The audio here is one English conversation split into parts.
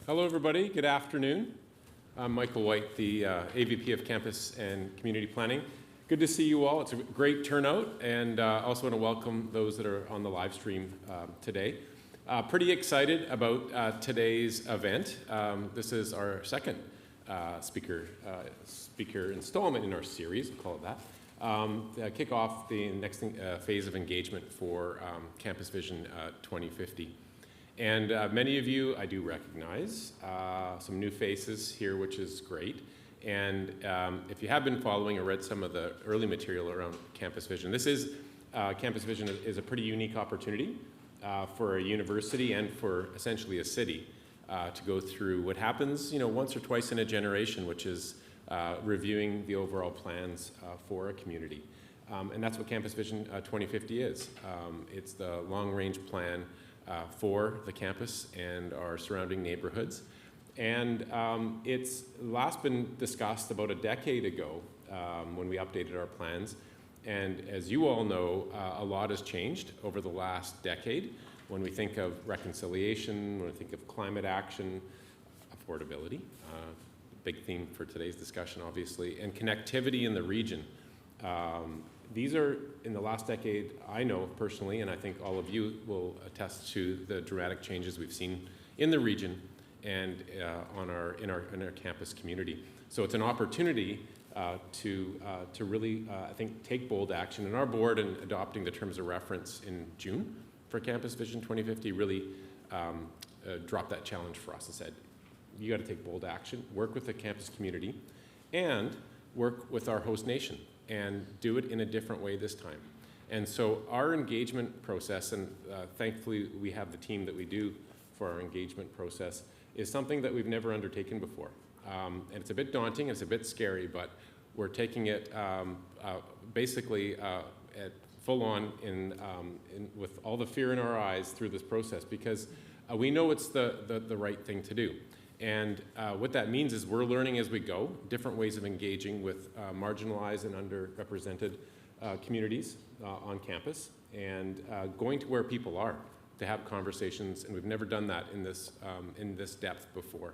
Hello, everybody. Good afternoon. I'm Michael White, the AVP of Campus and Community Planning. Good to see you all. It's a great turnout, and I also want to welcome those that are on the live stream today. Pretty excited about today's event. This is our second speaker installment in our series, we'll call it that. Kick off the next phase of engagement for Campus Vision 2050. And many of you I do recognize, some new faces here, which is great. And if you have been following or read some of the early material around Campus Vision, Campus Vision is a pretty unique opportunity for a university and for essentially a city to go through what happens, once or twice in a generation, which is reviewing the overall plans for a community. And that's what Campus Vision 2050 is. It's the long-range plan for the campus and our surrounding neighborhoods. And it's last been discussed about a decade ago when we updated our plans. And as you all know, a lot has changed over the last decade. When we think of reconciliation, when we think of climate action, affordability, big theme for today's discussion, obviously, and connectivity in the region. These are, in the last decade, I know personally, and I think all of you will attest to the dramatic changes we've seen in the region and in our campus community. So it's an opportunity to really, I think, take bold action. And our board, in adopting the terms of reference in June for Campus Vision 2050, really dropped that challenge for us and said, you got to take bold action, work with the campus community, and work with our host nation, and do it in a different way this time. And so our engagement process, and thankfully we have the team that we do for our engagement process, is something that we've never undertaken before. And it's a bit daunting, it's a bit scary, but we're taking it basically at full on with all the fear in our eyes through this process, because we know it's the right thing to do. And what that means is we're learning as we go, different ways of engaging with marginalized and underrepresented communities on campus, and going to where people are to have conversations, and we've never done that in this depth before.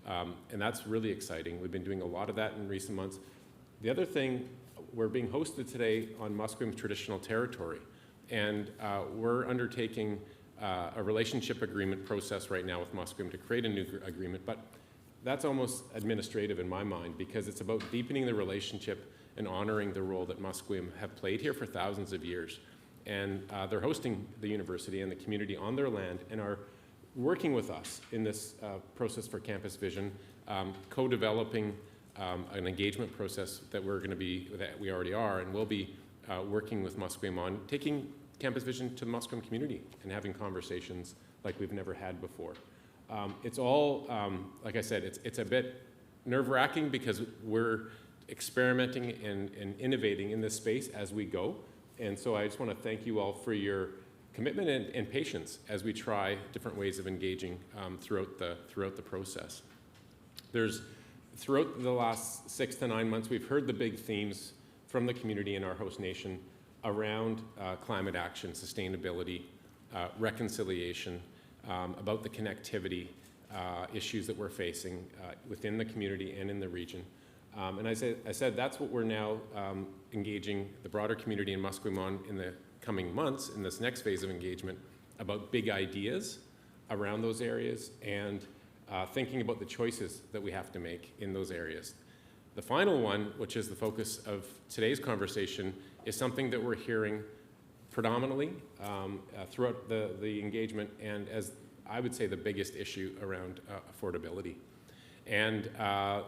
And that's really exciting. We've been doing a lot of that in recent months. The other thing, we're being hosted today on Musqueam's traditional territory, and we're undertaking a relationship agreement process right now with Musqueam to create a new agreement, but that's almost administrative in my mind, because it's about deepening the relationship and honoring the role that Musqueam have played here for thousands of years. And they're hosting the university and the community on their land and are working with us in this process for Campus Vision, co-developing an engagement process that we already are, and will be working with Musqueam on taking Campus Vision to the Musqueam community and having conversations like we've never had before. It's all, like I said, it's a bit nerve-wracking because we're experimenting and innovating in this space as we go. And so I just want to thank you all for your commitment and patience as we try different ways of engaging throughout the process. Throughout the last 6 to 9 months, we've heard the big themes from the community and our host nation around climate action, sustainability, reconciliation, about the connectivity issues that we're facing within the community and in the region. And I said that's what we're now engaging the broader community in Musqueam on in the coming months, in this next phase of engagement, about big ideas around those areas and thinking about the choices that we have to make in those areas. The final one, which is the focus of today's conversation, is something that we're hearing predominantly throughout the engagement, and as I would say the biggest issue around affordability. And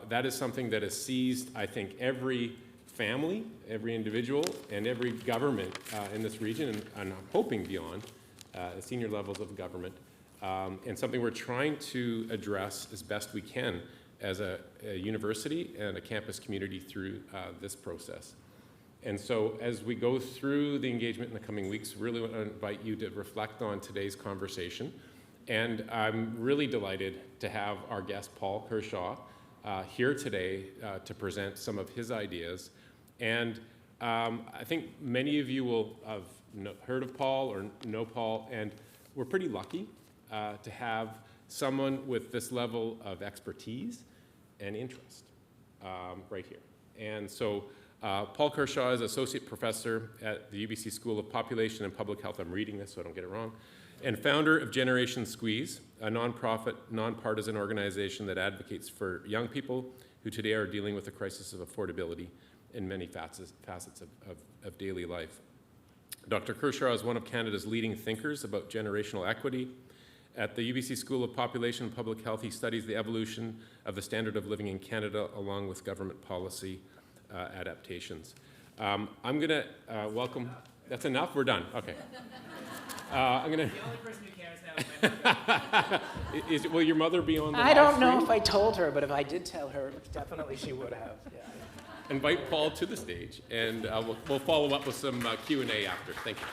that is something that has seized, I think, every family, every individual, and every government in this region, and I'm hoping beyond the senior levels of government, and something we're trying to address as best we can as a university and a campus community through this process. And so as we go through the engagement in the coming weeks, really want to invite you to reflect on today's conversation. And I'm really delighted to have our guest, Paul Kershaw, here today to present some of his ideas. And I think many of you will have heard of Paul or know Paul, and we're pretty lucky to have someone with this level of expertise and interest right here. And so Paul Kershaw is Associate Professor at the UBC School of Population and Public Health. I'm reading this so I don't get it wrong. And founder of Generation Squeeze, a nonprofit, nonpartisan organization that advocates for young people who today are dealing with the crisis of affordability in many facets of daily life. Dr. Kershaw is one of Canada's leading thinkers about generational equity. At the UBC School of Population and Public Health, he studies the evolution of the standard of living in Canada along with government policy adaptations. I'm going to welcome, that's enough? We're done, okay. I'm going to... The only person who cares now is my mother. Will your mother be on the I don't know live if I told her, but if I did tell her, definitely she would have. Yeah. Invite Paul to the stage, and we'll follow up with some Q&A after. Thank you.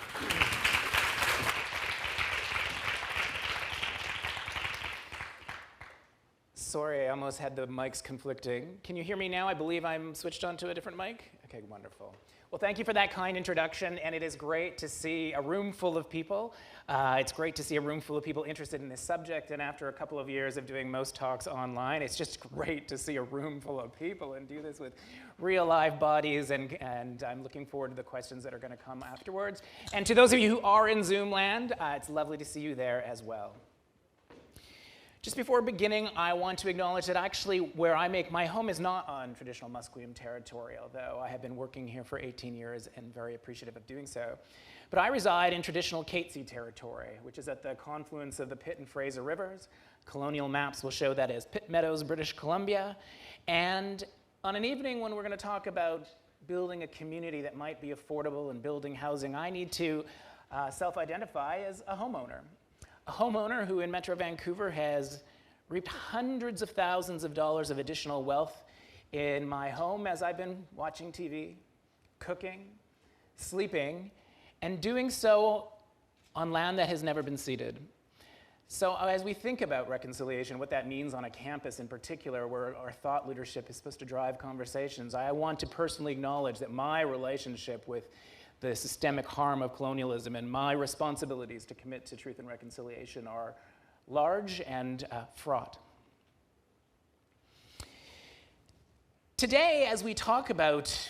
Sorry, I almost had the mics conflicting. Can you hear me now? I believe I'm switched on to a different mic. Okay, wonderful. Well, thank you for that kind introduction, and it is great to see a room full of people. It's great to see a room full of people interested in this subject, and after a couple of years of doing most talks online, it's just great to see a room full of people and do this with real live bodies, and I'm looking forward to the questions that are going to come afterwards. And to those of you who are in Zoom land, it's lovely to see you there as well. Just before beginning, I want to acknowledge that actually where I make my home is not on traditional Musqueam territory, although I have been working here for 18 years and very appreciative of doing so. But I reside in traditional Katzie territory, which is at the confluence of the Pitt and Fraser rivers. Colonial maps will show that as Pitt Meadows, British Columbia. And on an evening when we're going to talk about building a community that might be affordable and building housing, I need to self-identify as a homeowner. A homeowner who in Metro Vancouver has reaped hundreds of thousands of dollars of additional wealth in my home as I've been watching TV, cooking, sleeping, and doing so on land that has never been ceded. So as we think about reconciliation, what that means on a campus in particular, where our thought leadership is supposed to drive conversations, I want to personally acknowledge that my relationship with the systemic harm of colonialism and my responsibilities to commit to truth and reconciliation are large and fraught. Today, as we talk about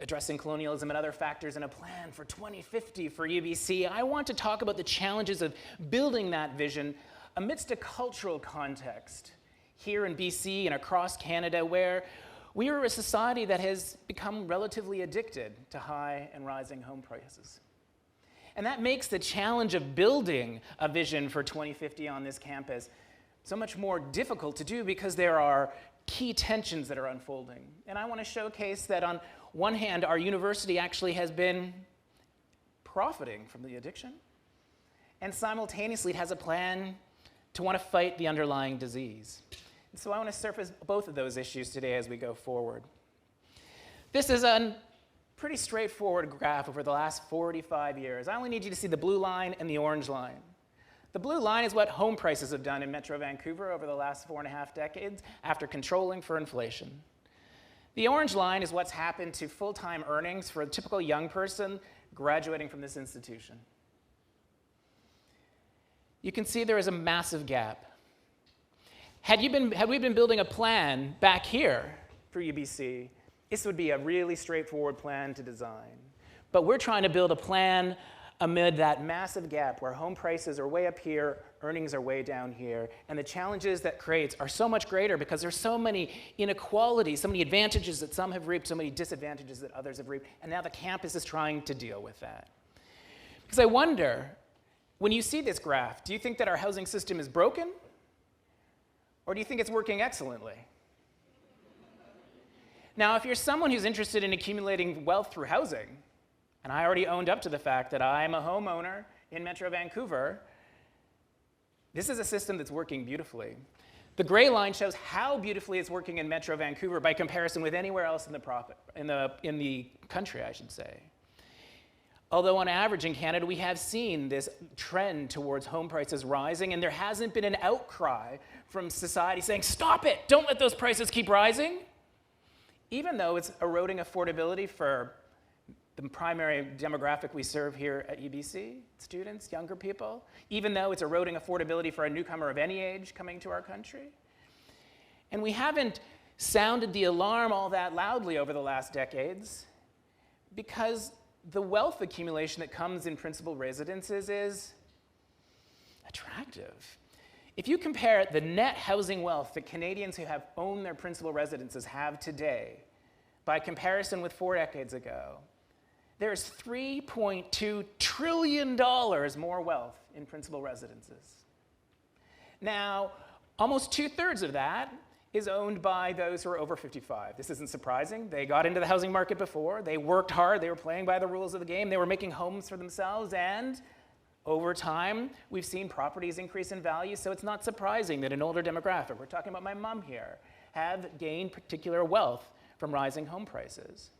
addressing colonialism and other factors in a plan for 2050 for UBC, I want to talk about the challenges of building that vision amidst a cultural context here in BC and across Canada where we are a society that has become relatively addicted to high and rising home prices. And that makes the challenge of building a vision for 2050 on this campus so much more difficult to do because there are key tensions that are unfolding. And I want to showcase that on one hand, our university actually has been profiting from the addiction, and simultaneously it has a plan to want to fight the underlying disease. So I want to surface both of those issues today as we go forward. This is a pretty straightforward graph over the last 45 years. I only need you to see the blue line and the orange line. The blue line is what home prices have done in Metro Vancouver over the last 4.5 decades after controlling for inflation. The orange line is what's happened to full-time earnings for a typical young person graduating from this institution. You can see there is a massive gap. Had we been building a plan back here for UBC, this would be a really straightforward plan to design. But we're trying to build a plan amid that massive gap where home prices are way up here, earnings are way down here, and the challenges that creates are so much greater because there's so many inequalities, so many advantages that some have reaped, so many disadvantages that others have reaped, and now the campus is trying to deal with that. Because I wonder, when you see this graph, do you think that our housing system is broken? Or do you think it's working excellently? Now, if you're someone who's interested in accumulating wealth through housing, and I already owned up to the fact that I'm a homeowner in Metro Vancouver, this is a system that's working beautifully. The gray line shows how beautifully it's working in Metro Vancouver by comparison with anywhere else in the country, I should say. Although on average in Canada, we have seen this trend towards home prices rising, and there hasn't been an outcry from society saying, stop it, don't let those prices keep rising, even though it's eroding affordability for the primary demographic we serve here at UBC, students, younger people, even though it's eroding affordability for a newcomer of any age coming to our country. And we haven't sounded the alarm all that loudly over the last decades because the wealth accumulation that comes in principal residences is attractive. If you compare the net housing wealth that Canadians who have owned their principal residences have today by comparison with 4 decades ago, there's $3.2 trillion more wealth in principal residences. Now, almost 2/3 of that is owned by those who are over 55. This isn't surprising. They got into the housing market before. They worked hard. They were playing by the rules of the game. They were making homes for themselves. And over time, we've seen properties increase in value. So it's not surprising that an older demographic, we're talking about my mom here, have gained particular wealth from rising home prices.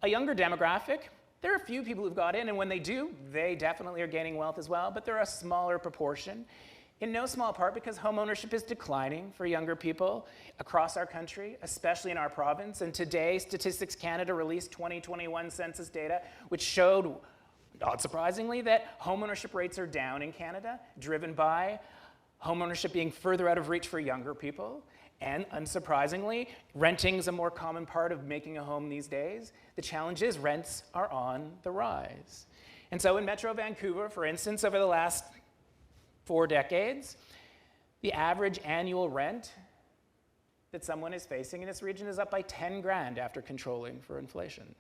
A younger demographic, there are a few people who've got in. And when they do, they definitely are gaining wealth as well. But they're a smaller proportion. In no small part because home ownership is declining for younger people across our country, especially in our province. And today, Statistics Canada released 2021 census data, which showed, not surprisingly, that home ownership rates are down in Canada, driven by home ownership being further out of reach for younger people. And unsurprisingly, renting is a more common part of making a home these days. The challenge is rents are on the rise. And so in Metro Vancouver, for instance, over the last 4 decades, the average annual rent that someone is facing in this region is up by 10 grand after controlling for inflation.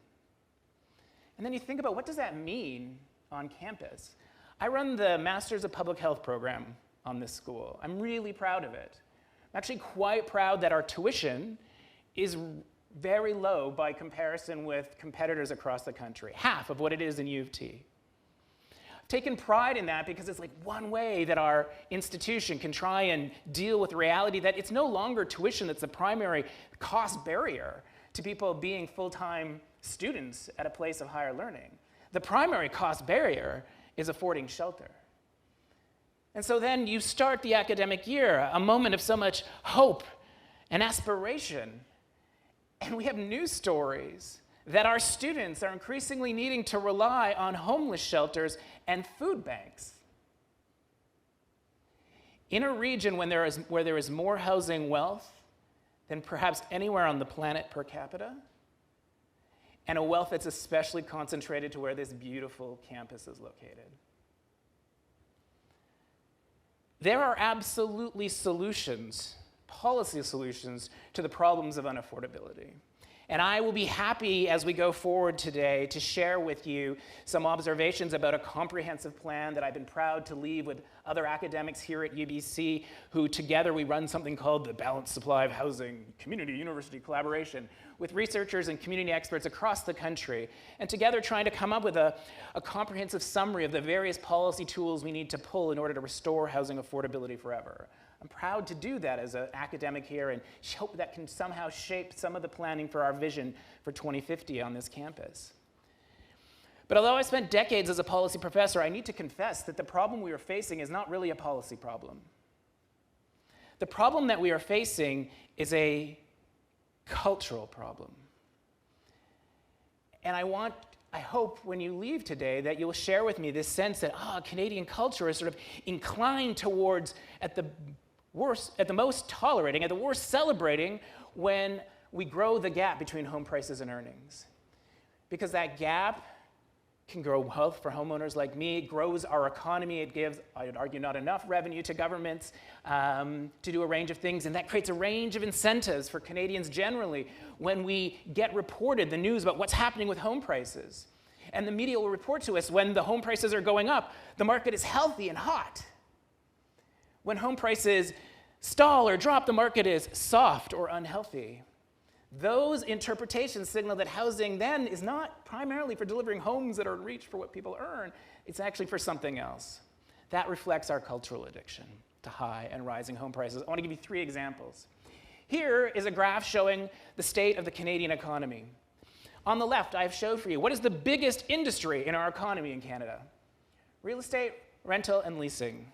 And then you think about what does that mean on campus? I run the Masters of Public Health program on this school. I'm really proud of it. I'm actually quite proud that our tuition is very low by comparison with competitors across the country, half of what it is in U of T. Taken pride in that because it's like one way that our institution can try and deal with the reality that it's no longer tuition that's the primary cost barrier to people being full-time students at a place of higher learning. The primary cost barrier is affording shelter. And so then you start the academic year, a moment of so much hope and aspiration, and we have news stories that our students are increasingly needing to rely on homeless shelters and food banks. In a region where there is more housing wealth than perhaps anywhere on the planet per capita, and a wealth that's especially concentrated to where this beautiful campus is located. There are absolutely solutions, policy solutions, to the problems of unaffordability. And I will be happy as we go forward today to share with you some observations about a comprehensive plan that I've been proud to lead with other academics here at UBC, who together we run something called the Balanced Supply of Housing Community-University Collaboration with researchers and community experts across the country, and together trying to come up with a comprehensive summary of the various policy tools we need to pull in order to restore housing affordability forever. I'm proud to do that as an academic here and hope that can somehow shape some of the planning for our vision for 2050 on this campus. But although I spent decades as a policy professor, I need to confess that the problem we are facing is not really a policy problem. The problem that we are facing is a cultural problem. And I hope when you leave today that you'll share with me this sense that Canadian culture is sort of inclined towards, at the most tolerating, at the worst celebrating when we grow the gap between home prices and earnings. Because that gap can grow wealth for homeowners like me. It grows our economy. It gives, I'd argue, not enough revenue to governments to do a range of things. And that creates a range of incentives for Canadians generally when we get reported the news about what's happening with home prices. And the media will report to us when the home prices are going up, the market is healthy and hot. When home prices stall or drop, the market is soft or unhealthy. Those interpretations signal that housing then is not primarily for delivering homes that are in reach for what people earn. It's actually for something else. That reflects our cultural addiction to high and rising home prices. I want to give you 3 examples. Here is a graph showing the state of the Canadian economy. On the left, I've showed for you what is the biggest industry in our economy in Canada. Real estate, rental, and leasing.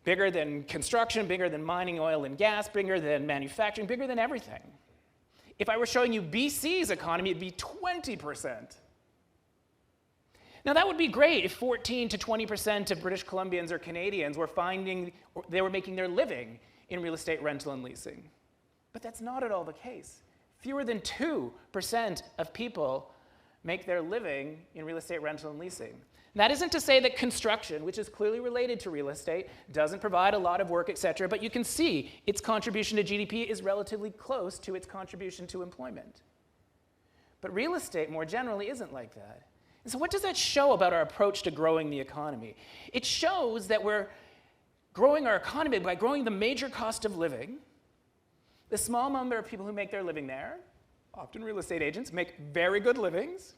Bigger than construction, bigger than mining, oil and gas, bigger than manufacturing, bigger than everything. If I were showing you BC's economy, it'd be 20%. Now that would be great if 14 to 20% of British Columbians or Canadians they were making their living in real estate rental and leasing. But that's not at all the case. Fewer than 2% of people make their living in real estate rental and leasing. That isn't to say that construction, which is clearly related to real estate, doesn't provide a lot of work, et cetera, but you can see its contribution to GDP is relatively close to its contribution to employment. But real estate, more generally, isn't like that. And so what does that show about our approach to growing the economy? It shows that we're growing our economy by growing the major cost of living. The small number of people who make their living there, often real estate agents, make very good livings.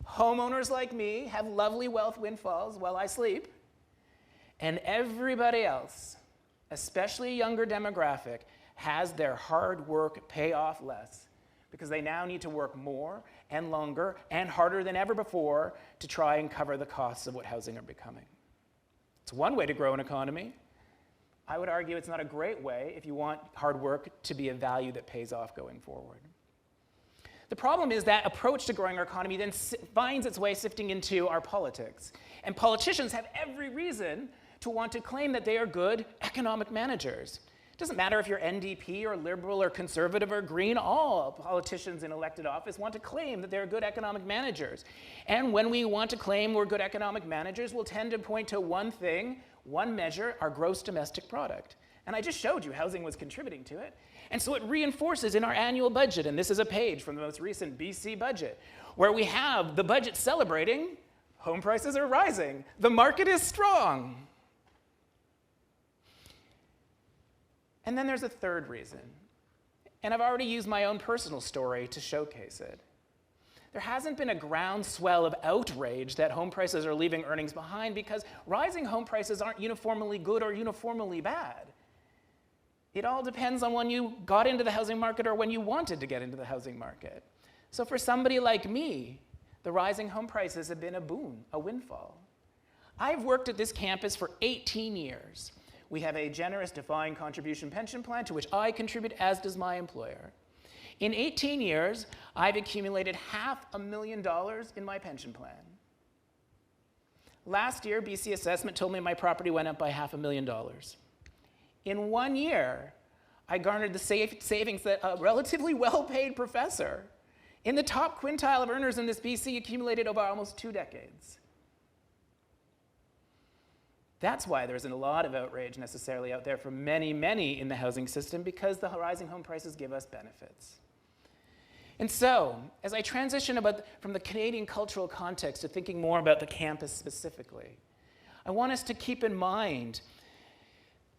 Homeowners like me have lovely wealth windfalls while I sleep. And everybody else, especially a younger demographic, has their hard work pay off less because they now need to work more and longer and harder than ever before to try and cover the costs of what housing are becoming. It's one way to grow an economy. I would argue it's not a great way if you want hard work to be a value that pays off going forward. The problem is that approach to growing our economy then finds its way sifting into our politics. And politicians have every reason to want to claim that they are good economic managers. It doesn't matter if you're NDP or Liberal or Conservative or Green, all politicians in elected office want to claim that they're good economic managers. And when we want to claim we're good economic managers, we'll tend to point to one thing, one measure, our gross domestic product. And I just showed you housing was contributing to it. And so it reinforces in our annual budget, and this is a page from the most recent BC budget, where we have the budget celebrating home prices are rising, the market is strong. And then there's a third reason, and I've already used my own personal story to showcase it. There hasn't been a groundswell of outrage that home prices are leaving earnings behind because rising home prices aren't uniformly good or uniformly bad. It all depends on when you got into the housing market or when you wanted to get into the housing market. So for somebody like me, the rising home prices have been a boon, a windfall. I've worked at this campus for 18 years. We have a generous defined contribution pension plan to which I contribute, as does my employer. In 18 years, I've accumulated $500,000 in my pension plan. Last year, BC Assessment told me my property went up by $500,000. In 1 year, I garnered the savings that a relatively well-paid professor in the top quintile of earners in this BC accumulated over almost 2 decades. That's why there isn't a lot of outrage necessarily out there for many, many in the housing system, because the rising home prices give us benefits. And so, as I transition from the Canadian cultural context to thinking more about the campus specifically, I want us to keep in mind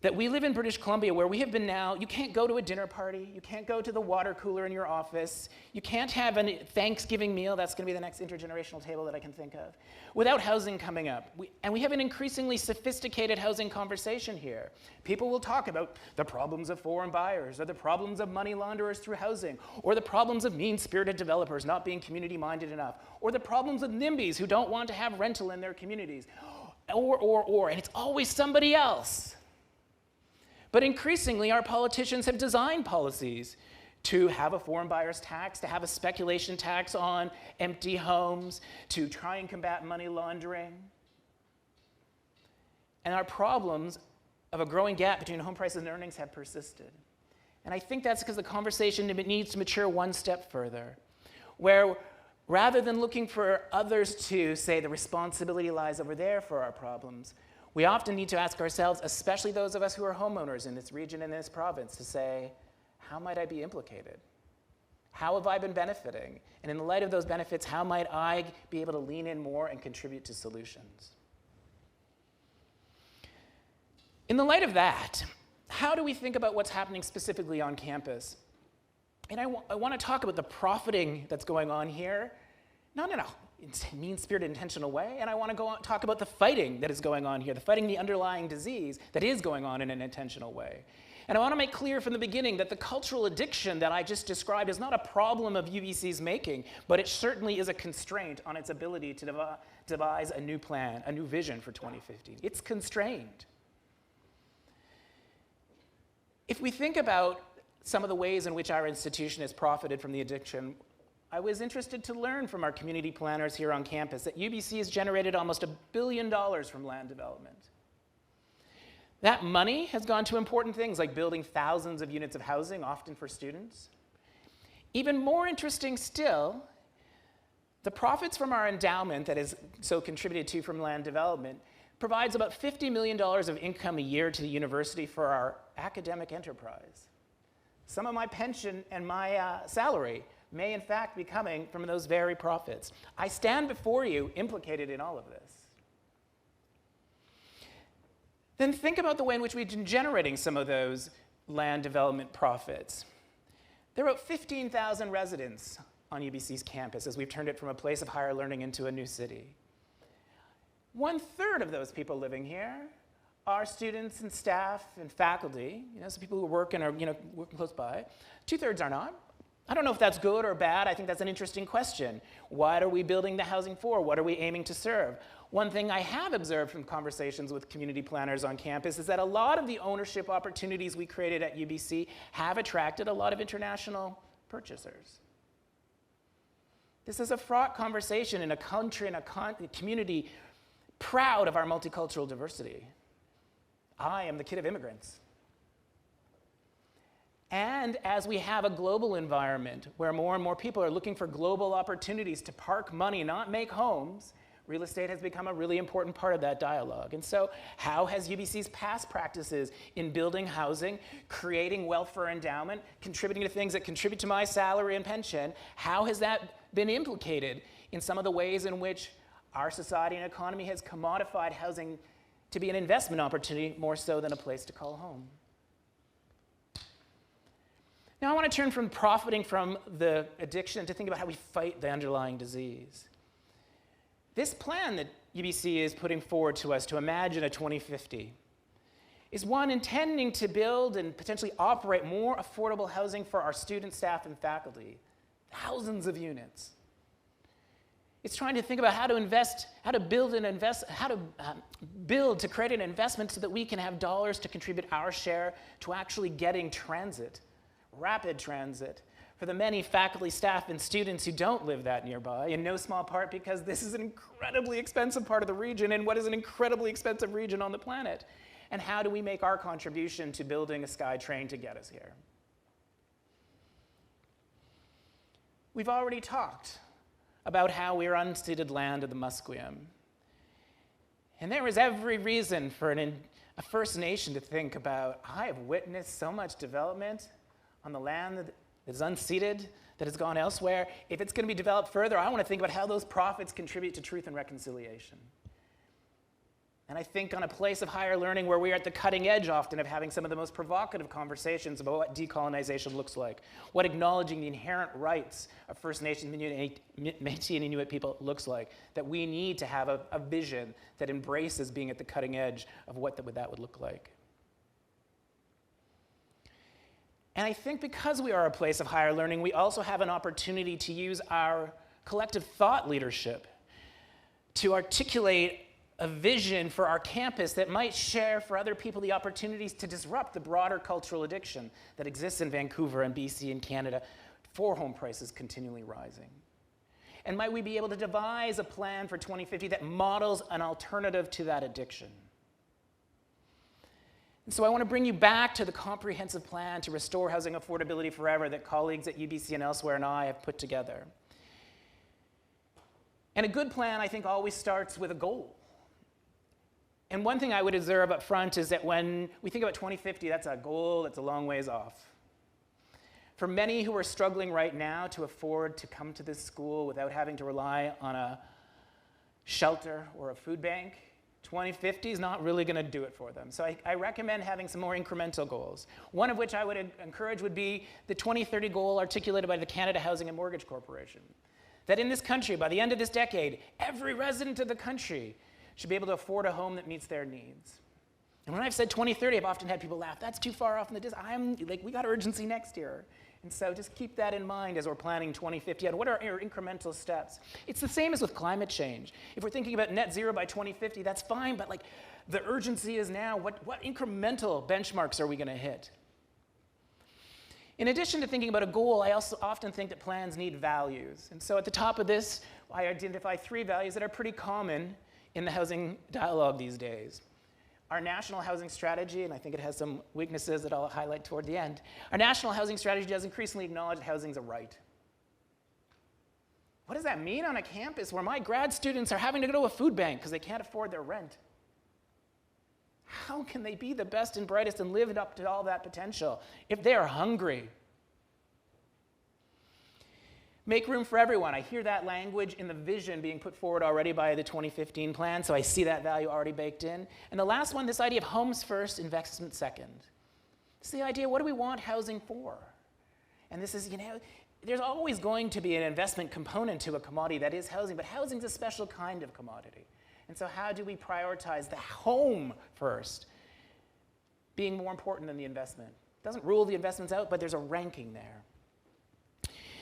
that we live in British Columbia where we have been now, you can't go to a dinner party, you can't go to the water cooler in your office, you can't have a Thanksgiving meal, that's going to be the next intergenerational table that I can think of, without housing coming up. And we have an increasingly sophisticated housing conversation here. People will talk about the problems of foreign buyers, or the problems of money launderers through housing, or the problems of mean-spirited developers not being community-minded enough, or the problems of NIMBYs who don't want to have rental in their communities, and it's always somebody else. But increasingly, our politicians have designed policies to have a foreign buyer's tax, to have a speculation tax on empty homes, to try and combat money laundering. And our problems of a growing gap between home prices and earnings have persisted. And I think that's because the conversation needs to mature one step further, where rather than looking for others to say the responsibility lies over there for our problems, we often need to ask ourselves, especially those of us who are homeowners in this region and this province, to say, how might I be implicated? How have I been benefiting? And in the light of those benefits, how might I be able to lean in more and contribute to solutions? In the light of that, how do we think about what's happening specifically on campus? And I want to talk about the profiting that's going on here, not in a mean-spirited, intentional way, and I want to talk about the fighting that is going on here, the fighting the underlying disease that is going on in an intentional way. And I want to make clear from the beginning that the cultural addiction that I just described is not a problem of UBC's making, but it certainly is a constraint on its ability to devise a new plan, a new vision for 2050. It's constrained. If we think about some of the ways in which our institution has profited from the addiction, I was interested to learn from our community planners here on campus that UBC has generated almost $1 billion from land development. That money has gone to important things like building thousands of units of housing, often for students. Even more interesting still, the profits from our endowment that is so contributed to from land development provides about $50 million of income a year to the university for our academic enterprise. Some of my pension and my salary may in fact be coming from those very profits. I stand before you implicated in all of this. Then think about the way in which we've been generating some of those land development profits. There are about 15,000 residents on UBC's campus as we've turned it from a place of higher learning into a new city. 1/3 of those people living here are students and staff and faculty, so people who work and are working close by. 2/3 are not. I don't know if that's good or bad. I think that's an interesting question. What are we building the housing for? What are we aiming to serve? One thing I have observed from conversations with community planners on campus is that a lot of the ownership opportunities we created at UBC have attracted a lot of international purchasers. This is a fraught conversation in a country and a community proud of our multicultural diversity. I am the kid of immigrants. And as we have a global environment where more and more people are looking for global opportunities to park money, not make homes, real estate has become a really important part of that dialogue. And so how has UBC's past practices in building housing, creating wealth for endowment, contributing to things that contribute to my salary and pension, how has that been implicated in some of the ways in which our society and economy has commodified housing to be an investment opportunity more so than a place to call home? Now I want to turn from profiting from the addiction to think about how we fight the underlying disease. This plan that UBC is putting forward to us to imagine a 2050 is one intending to build and potentially operate more affordable housing for our students, staff, and faculty. Thousands of units. It's trying to think about how to invest, how to build to create an investment so that we can have dollars to contribute our share to actually getting transit, rapid transit, for the many faculty, staff, and students who don't live that nearby, in no small part because this is an incredibly expensive part of the region and what is an incredibly expensive region on the planet. And how do we make our contribution to building a SkyTrain to get us here? We've already talked about how we are unceded land of the Musqueam. And there is every reason for a First Nation to think about, I have witnessed so much development on the land that is unceded, that has gone elsewhere. If it's going to be developed further, I want to think about how those profits contribute to truth and reconciliation. And I think on a place of higher learning where we are at the cutting edge often of having some of the most provocative conversations about what decolonization looks like, what acknowledging the inherent rights of First Nations, Métis, and Inuit people looks like, that we need to have a vision that embraces being at the cutting edge of what that would look like. And I think because we are a place of higher learning, we also have an opportunity to use our collective thought leadership to articulate a vision for our campus that might share for other people the opportunities to disrupt the broader cultural addiction that exists in Vancouver and BC and Canada for home prices continually rising. And might we be able to devise a plan for 2050 that models an alternative to that addiction? And so I want to bring you back to the comprehensive plan to restore housing affordability forever that colleagues at UBC and elsewhere and I have put together. And a good plan, I think, always starts with a goal. And one thing I would observe up front is that when we think about 2050, that's a goal that's a long ways off. For many who are struggling right now to afford to come to this school without having to rely on a shelter or a food bank, 2050 is not really going to do it for them. So I recommend having some more incremental goals. One of which I would encourage would be the 2030 goal articulated by the Canada Housing and Mortgage Corporation. That in this country, by the end of this decade, every resident of the country should be able to afford a home that meets their needs. And when I've said 2030, I've often had people laugh, that's too far off in the distance. We got urgency next year. And so just keep that in mind as we're planning 2050. And what are our incremental steps? It's the same as with climate change. If we're thinking about net zero by 2050, that's fine, but the urgency is now, what incremental benchmarks are we going to hit? In addition to thinking about a goal, I also often think that plans need values. And so at the top of this, I identify 3 values that are pretty common in the housing dialogue these days. Our national housing strategy, and I think it has some weaknesses that I'll highlight toward the end, our national housing strategy does increasingly acknowledge that housing is a right. What does that mean on a campus where my grad students are having to go to a food bank because they can't afford their rent? How can they be the best and brightest and live up to all that potential if they are hungry? Make room for everyone. I hear that language in the vision being put forward already by the 2015 plan, so I see that value already baked in. And the last one, this idea of homes first, investment second. It's the idea, what do we want housing for? And this is, there's always going to be an investment component to a commodity that is housing, but housing's a special kind of commodity. And so how do we prioritize the home first being more important than the investment? It doesn't rule the investments out, but there's a ranking there.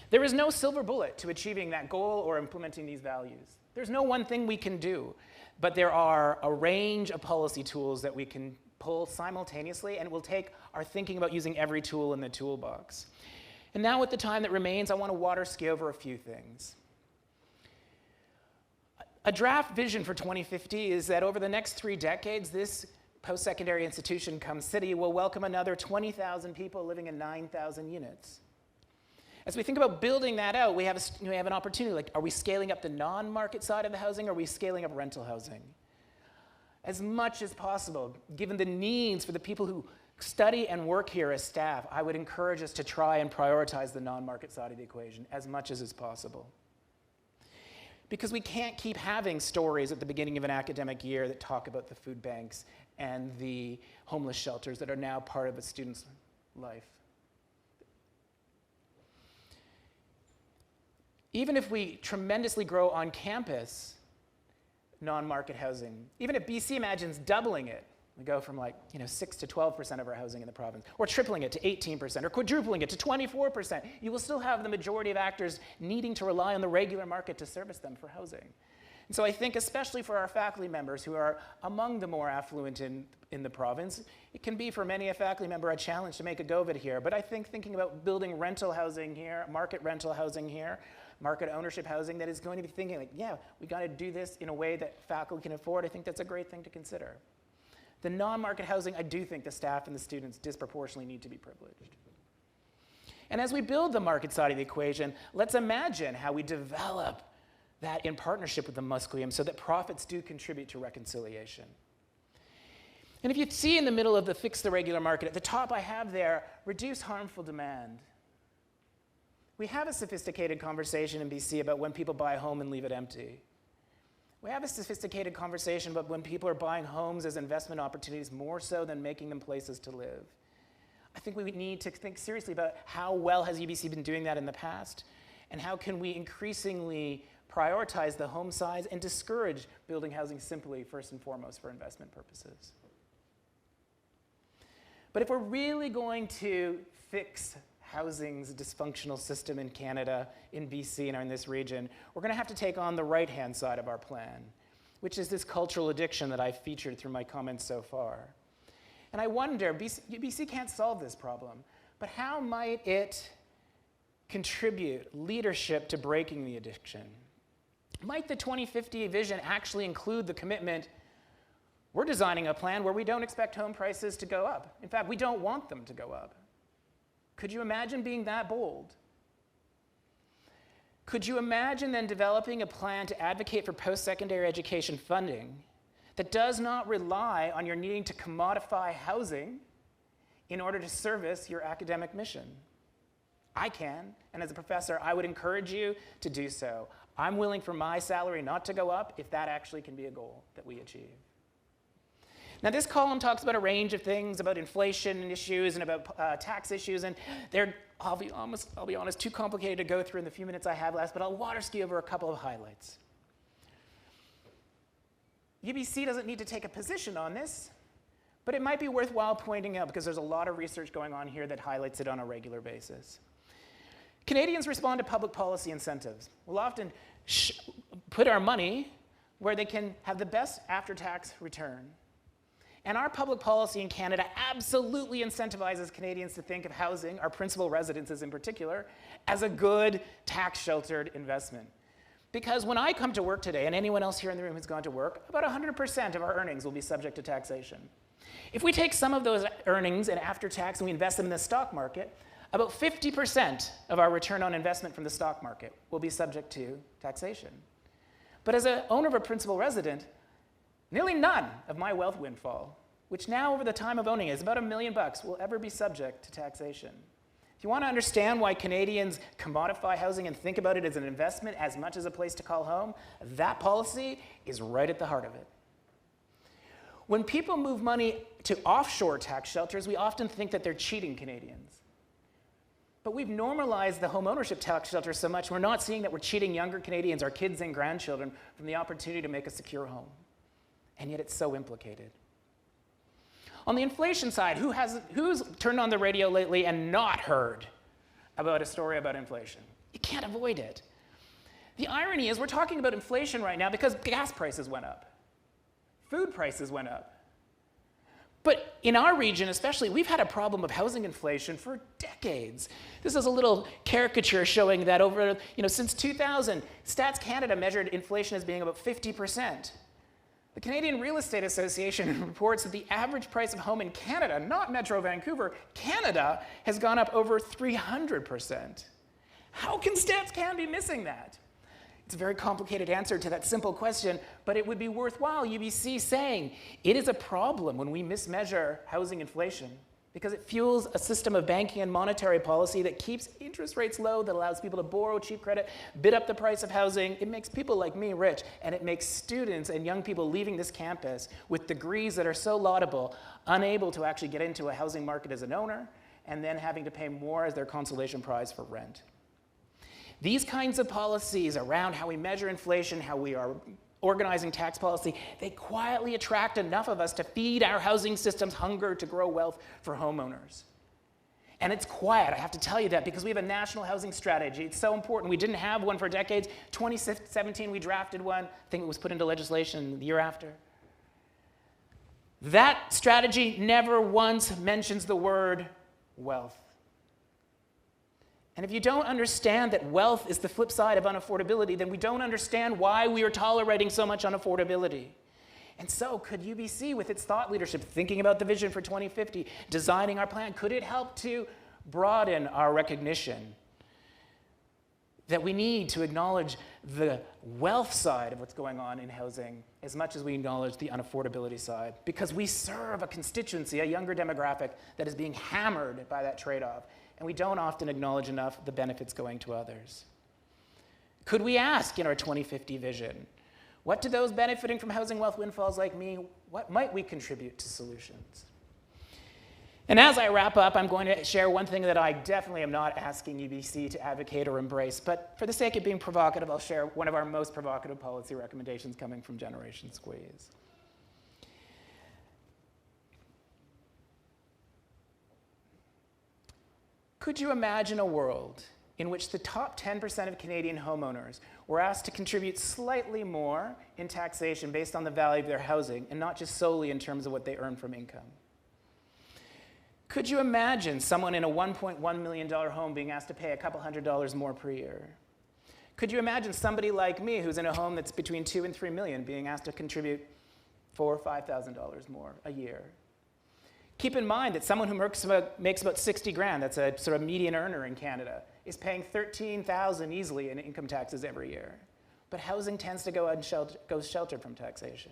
There is no silver bullet to achieving that goal or implementing these values. There's no one thing we can do, but there are a range of policy tools that we can pull simultaneously, and we'll take our thinking about using every tool in the toolbox. And now with the time that remains, I want to water ski over a few things. A draft vision for 2050 is that over the next 3 decades, this post-secondary institution come city will welcome another 20,000 people living in 9,000 units. As we think about building that out, we have an opportunity. Like, are we scaling up the non-market side of the housing, or are we scaling up rental housing? As much as possible, given the needs for the people who study and work here as staff, I would encourage us to try and prioritize the non-market side of the equation as much as is possible. Because we can't keep having stories at the beginning of an academic year that talk about the food banks and the homeless shelters that are now part of a student's life. Even if we tremendously grow on campus non-market housing, even if BC imagines doubling it, we go from 6 to 12% of our housing in the province, or tripling it to 18%, or quadrupling it to 24%, you will still have the majority of actors needing to rely on the regular market to service them for housing. And so I think especially for our faculty members who are among the more affluent in the province, it can be for many a faculty member a challenge to make a go of it here. But I think thinking about building rental housing here, market rental housing here, market ownership housing that is going to be thinking we got to do this in a way that faculty can afford, I think that's a great thing to consider. The non-market housing, I do think the staff and the students disproportionately need to be privileged. And as we build the market side of the equation, let's imagine how we develop that in partnership with the Musqueam so that profits do contribute to reconciliation. And if you see in the middle of the fix the regular market, at the top I have there, reduce harmful demand. We have a sophisticated conversation in BC about when people buy a home and leave it empty. We have a sophisticated conversation about when people are buying homes as investment opportunities more so than making them places to live. I think we need to think seriously about how well has UBC been doing that in the past, and how can we increasingly prioritize the home size and discourage building housing simply, first and foremost, for investment purposes. But if we're really going to fix housing's dysfunctional system in Canada, in BC, and in this region, we're going to have to take on the right-hand side of our plan, which is this cultural addiction that I've featured through my comments so far. And I wonder, BC can't solve this problem, but how might it contribute leadership to breaking the addiction? Might the 2050 vision actually include the commitment, we're designing a plan where we don't expect home prices to go up. In fact, we don't want them to go up. Could you imagine being that bold? Could you imagine then developing a plan to advocate for post-secondary education funding that does not rely on your needing to commodify housing in order to service your academic mission? I can, and as a professor, I would encourage you to do so. I'm willing for my salary not to go up if that actually can be a goal that we achieve. Now, this column talks about a range of things, about inflation issues and about tax issues, and they're, I'll be honest, too complicated to go through in the few minutes I have left, but I'll water ski over a couple of highlights. UBC doesn't need to take a position on this, but it might be worthwhile pointing out because there's a lot of research going on here that highlights it on a regular basis. Canadians respond to public policy incentives. We'll often put our money where they can have the best after-tax return. And our public policy in Canada absolutely incentivizes Canadians to think of housing, our principal residences in particular, as a good tax-sheltered investment. Because when I come to work today, and anyone else here in the room who's gone to work, about 100% of our earnings will be subject to taxation. If we take some of those earnings and after tax and we invest them in the stock market, about 50% of our return on investment from the stock market will be subject to taxation. But as an owner of a principal resident, nearly none of my wealth windfall, which now over the time of owning it is about $1 million, will ever be subject to taxation. If you want to understand why Canadians commodify housing and think about it as an investment as much as a place to call home, that policy is right at the heart of it. When people move money to offshore tax shelters, we often think that they're cheating Canadians. But we've normalized the home ownership tax shelter so much, we're not seeing that we're cheating younger Canadians, our kids and grandchildren, from the opportunity to make a secure home. And yet it's so implicated. On the inflation side, who's turned on the radio lately and not heard about a story about inflation? You can't avoid it. The irony is we're talking about inflation right now because gas prices went up. Food prices went up. But in our region especially, we've had a problem of housing inflation for decades. This is a little caricature showing that since 2000, Stats Canada measured inflation as being about 50%. The Canadian Real Estate Association reports that the average price of home in Canada, not Metro Vancouver, Canada, has gone up over 300%. How can Stats Canada be missing that? It's a very complicated answer to that simple question, but it would be worthwhile UBC saying it is a problem when we mismeasure housing inflation because it fuels a system of banking and monetary policy that keeps interest rates low, that allows people to borrow cheap credit, bid up the price of housing. It makes people like me rich, and it makes students and young people leaving this campus with degrees that are so laudable, unable to actually get into a housing market as an owner, and then having to pay more as their consolation prize for rent. These kinds of policies around how we measure inflation, how we are organizing tax policy, they quietly attract enough of us to feed our housing system's hunger to grow wealth for homeowners. And it's quiet, I have to tell you that, because we have a national housing strategy. It's so important. We didn't have one for decades. 2017, we drafted one. I think it was put into legislation the year after. That strategy never once mentions the word wealth. And if you don't understand that wealth is the flip side of unaffordability, then we don't understand why we are tolerating so much unaffordability. And so could UBC, with its thought leadership, thinking about the vision for 2050, designing our plan, could it help to broaden our recognition that we need to acknowledge the wealth side of what's going on in housing as much as we acknowledge the unaffordability side? Because we serve a constituency, a younger demographic, that is being hammered by that trade-off. And we don't often acknowledge enough the benefits going to others. Could we ask in our 2050 vision, what do those benefiting from housing wealth windfalls like me, what might we contribute to solutions? And as I wrap up, I'm going to share one thing that I definitely am not asking UBC to advocate or embrace, but for the sake of being provocative, I'll share one of our most provocative policy recommendations coming from Generation Squeeze. Could you imagine a world in which the top 10% of Canadian homeowners were asked to contribute slightly more in taxation based on the value of their housing and not just solely in terms of what they earn from income? Could you imagine someone in a $1.1 million home being asked to pay a couple $100 more per year? Could you imagine somebody like me who's in a home that's between $2 and $3 million being asked to contribute $4,000 or $5,000 more a year? Keep in mind that someone who makes about 60 grand, that's a sort of median earner in Canada, is paying $13,000 easily in income taxes every year. But housing tends to go sheltered from taxation.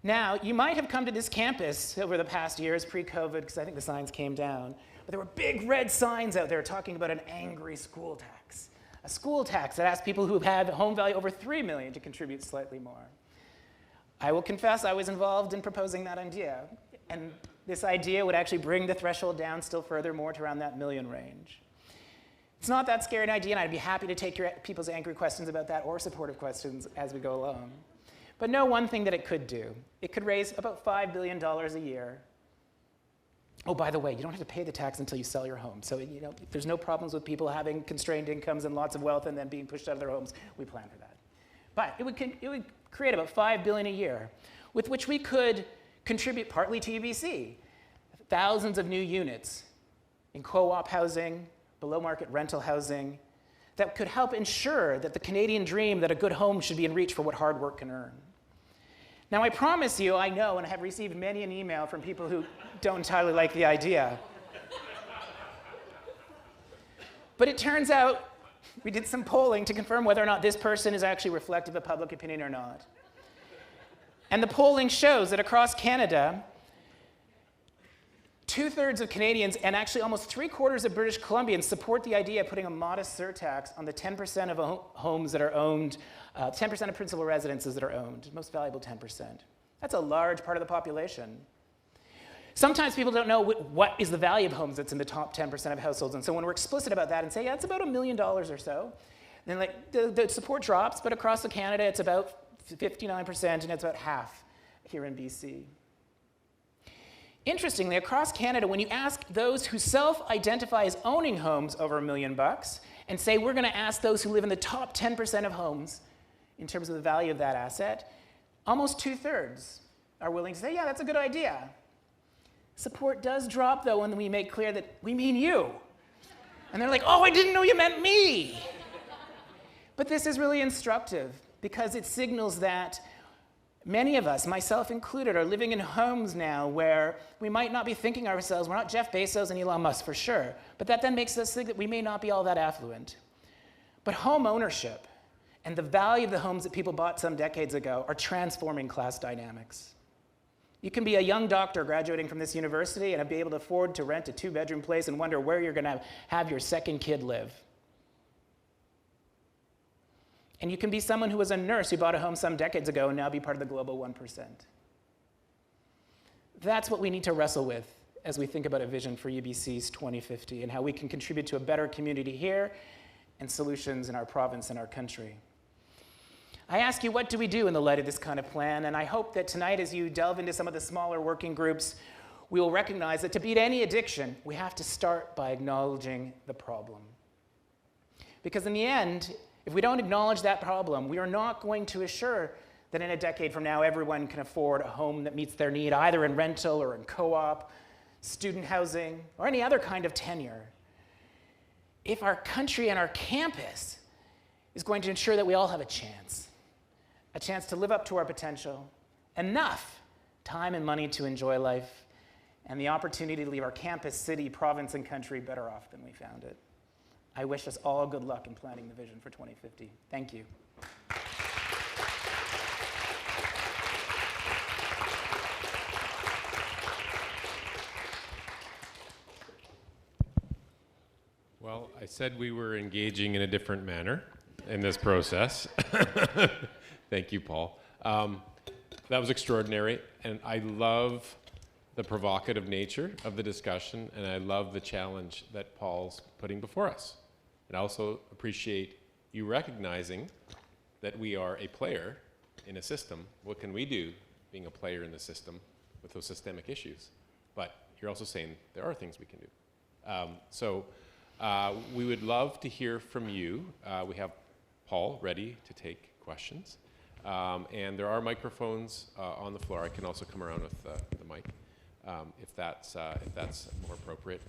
Now, you might have come to this campus over the past years, pre-COVID, because I think the signs came down, but there were big red signs out there talking about an angry school tax. A school tax that asked people who had a home value over $3 million to contribute slightly more. I will confess I was involved in proposing that idea. And this idea would actually bring the threshold down still further, more to around that $1 million range. It's not that scary an idea, and I'd be happy to take people's angry questions about that or supportive questions as we go along. But know one thing that it could do. It could raise about $5 billion a year. Oh, by the way, you don't have to pay the tax until you sell your home. So there's no problems with people having constrained incomes and lots of wealth and then being pushed out of their homes. We plan for that. But it would create about $5 billion a year, with which we could contribute partly to UBC. Thousands of new units in co-op housing, below-market rental housing, that could help ensure that the Canadian dream that a good home should be in reach for what hard work can earn. Now, I promise you, I know, and I have received many an email from people who don't entirely like the idea. But it turns out we did some polling to confirm whether or not this person is actually reflective of public opinion or not. And the polling shows that across Canada, 2/3 of Canadians and actually almost 3/4 of British Columbians support the idea of putting a modest surtax on the 10% of homes that are owned, 10% of principal residences that are owned, most valuable 10%. That's a large part of the population. Sometimes people don't know what is the value of homes that's in the top 10% of households, and so when we're explicit about that and say, yeah, it's about $1 million or so, then like the support drops, but across Canada it's about 59%, and it's about half here in BC. Interestingly, across Canada, when you ask those who self-identify as owning homes over $1 million and say we're going to ask those who live in the top 10% of homes in terms of the value of that asset, almost 2/3 are willing to say, yeah, that's a good idea. Support does drop, though, when we make clear that we mean you. And they're like, oh, I didn't know you meant me. But this is really instructive because it signals that many of us, myself included, are living in homes now where we might not be thinking ourselves, we're not Jeff Bezos and Elon Musk for sure, but that then makes us think that we may not be all that affluent. But home ownership and the value of the homes that people bought some decades ago are transforming class dynamics. You can be a young doctor graduating from this university and be able to afford to rent a 2-bedroom place and wonder where you're going to have your second kid live. And you can be someone who was a nurse who bought a home some decades ago and now be part of the global 1%. That's what we need to wrestle with as we think about a vision for UBC's 2050 and how we can contribute to a better community here and solutions in our province and our country. I ask you, what do we do in the light of this kind of plan? And I hope that tonight, as you delve into some of the smaller working groups, we will recognize that to beat any addiction, we have to start by acknowledging the problem. Because in the end, if we don't acknowledge that problem, we are not going to assure that in a decade from now, everyone can afford a home that meets their need, either in rental or in co-op, student housing, or any other kind of tenure. If our country and our campus is going to ensure that we all have a chance to live up to our potential, enough time and money to enjoy life, and the opportunity to leave our campus, city, province, and country better off than we found it. I wish us all good luck in planning the vision for 2050. Thank you. Well, I said we were engaging in a different manner in this process. Thank you, Paul. That was extraordinary, and I love the provocative nature of the discussion, and I love the challenge that Paul's putting before us. And I also appreciate you recognizing that we are a player in a system. What can we do being a player in the system with those systemic issues? But you're also saying there are things we can do. We would love to hear from you. We have Paul ready to take questions. And there are microphones on the floor. I can also come around with the mic if that's more appropriate.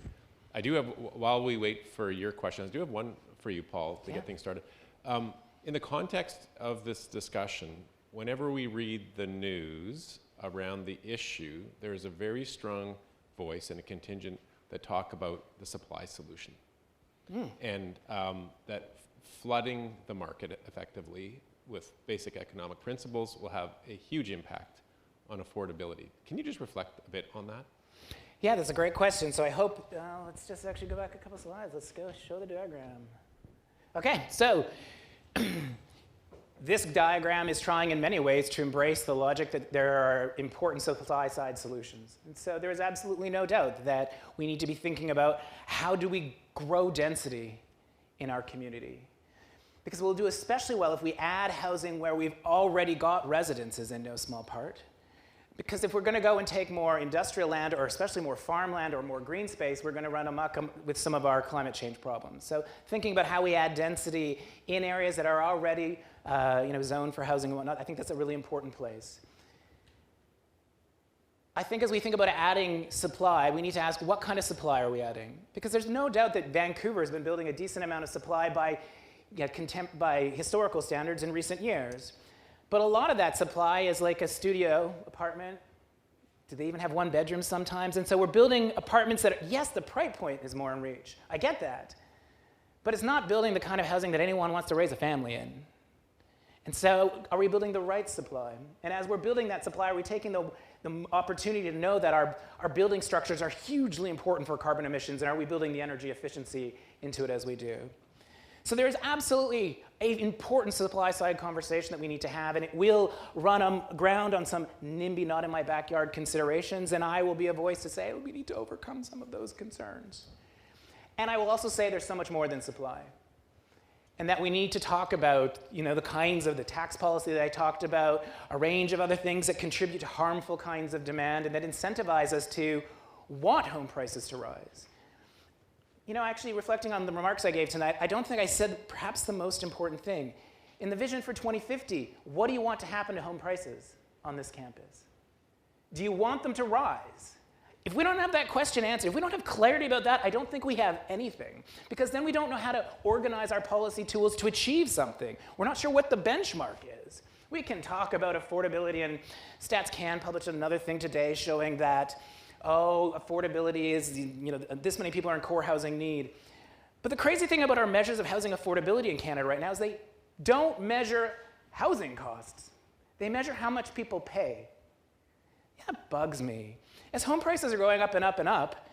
I do have, while we wait for your questions, I do have one for you, Paul, to get things started. In the context of this discussion, whenever we read the news around the issue, there is a very strong voice and a contingent that talk about the supply solution. And that flooding the market effectively with basic economic principles will have a huge impact on affordability. Can you just reflect a bit on that? Yeah, that's a great question. So I hope, let's just actually go back a couple slides. Let's go show the diagram. Okay, so this diagram is trying in many ways to embrace the logic that there are important supply-side solutions. And so there is absolutely no doubt that we need to be thinking about how do we grow density in our community. Because we'll do especially well if we add housing where we've already got residences in no small part. Because if we're going to go and take more industrial land, or especially more farmland or more green space, we're going to run amok with some of our climate change problems. So thinking about how we add density in areas that are already zoned for housing and whatnot, I think that's a really important place. I think as we think about adding supply, we need to ask what kind of supply are we adding? Because there's no doubt that Vancouver has been building a decent amount of supply by, by historical standards in recent years. But a lot of that supply is like a studio apartment. Do they even have one bedroom sometimes? And so we're building apartments that, yes, the price point is more in reach. I get that. But it's not building the kind of housing that anyone wants to raise a family in. And so are we building the right supply? And as we're building that supply, are we taking the opportunity to know that our building structures are hugely important for carbon emissions, and are we building the energy efficiency into it as we do? So there's absolutely an important supply-side conversation that we need to have, and it will run ground on some NIMBY, not in my backyard considerations, and I will be a voice to say, oh, we need to overcome some of those concerns. And I will also say there's so much more than supply. And that we need to talk about, the kinds of the tax policy that I talked about, a range of other things that contribute to harmful kinds of demand and that incentivize us to want home prices to rise. Actually reflecting on the remarks I gave tonight, I don't think I said perhaps the most important thing. In the vision for 2050, what do you want to happen to home prices on this campus? Do you want them to rise? If we don't have that question answered, if we don't have clarity about that, I don't think we have anything. Because then we don't know how to organize our policy tools to achieve something. We're not sure what the benchmark is. We can talk about affordability, and Stats Can published another thing today showing that, affordability is, this many people are in core housing need. But the crazy thing about our measures of housing affordability in Canada right now is they don't measure housing costs. They measure how much people pay. That bugs me. As home prices are going up and up and up,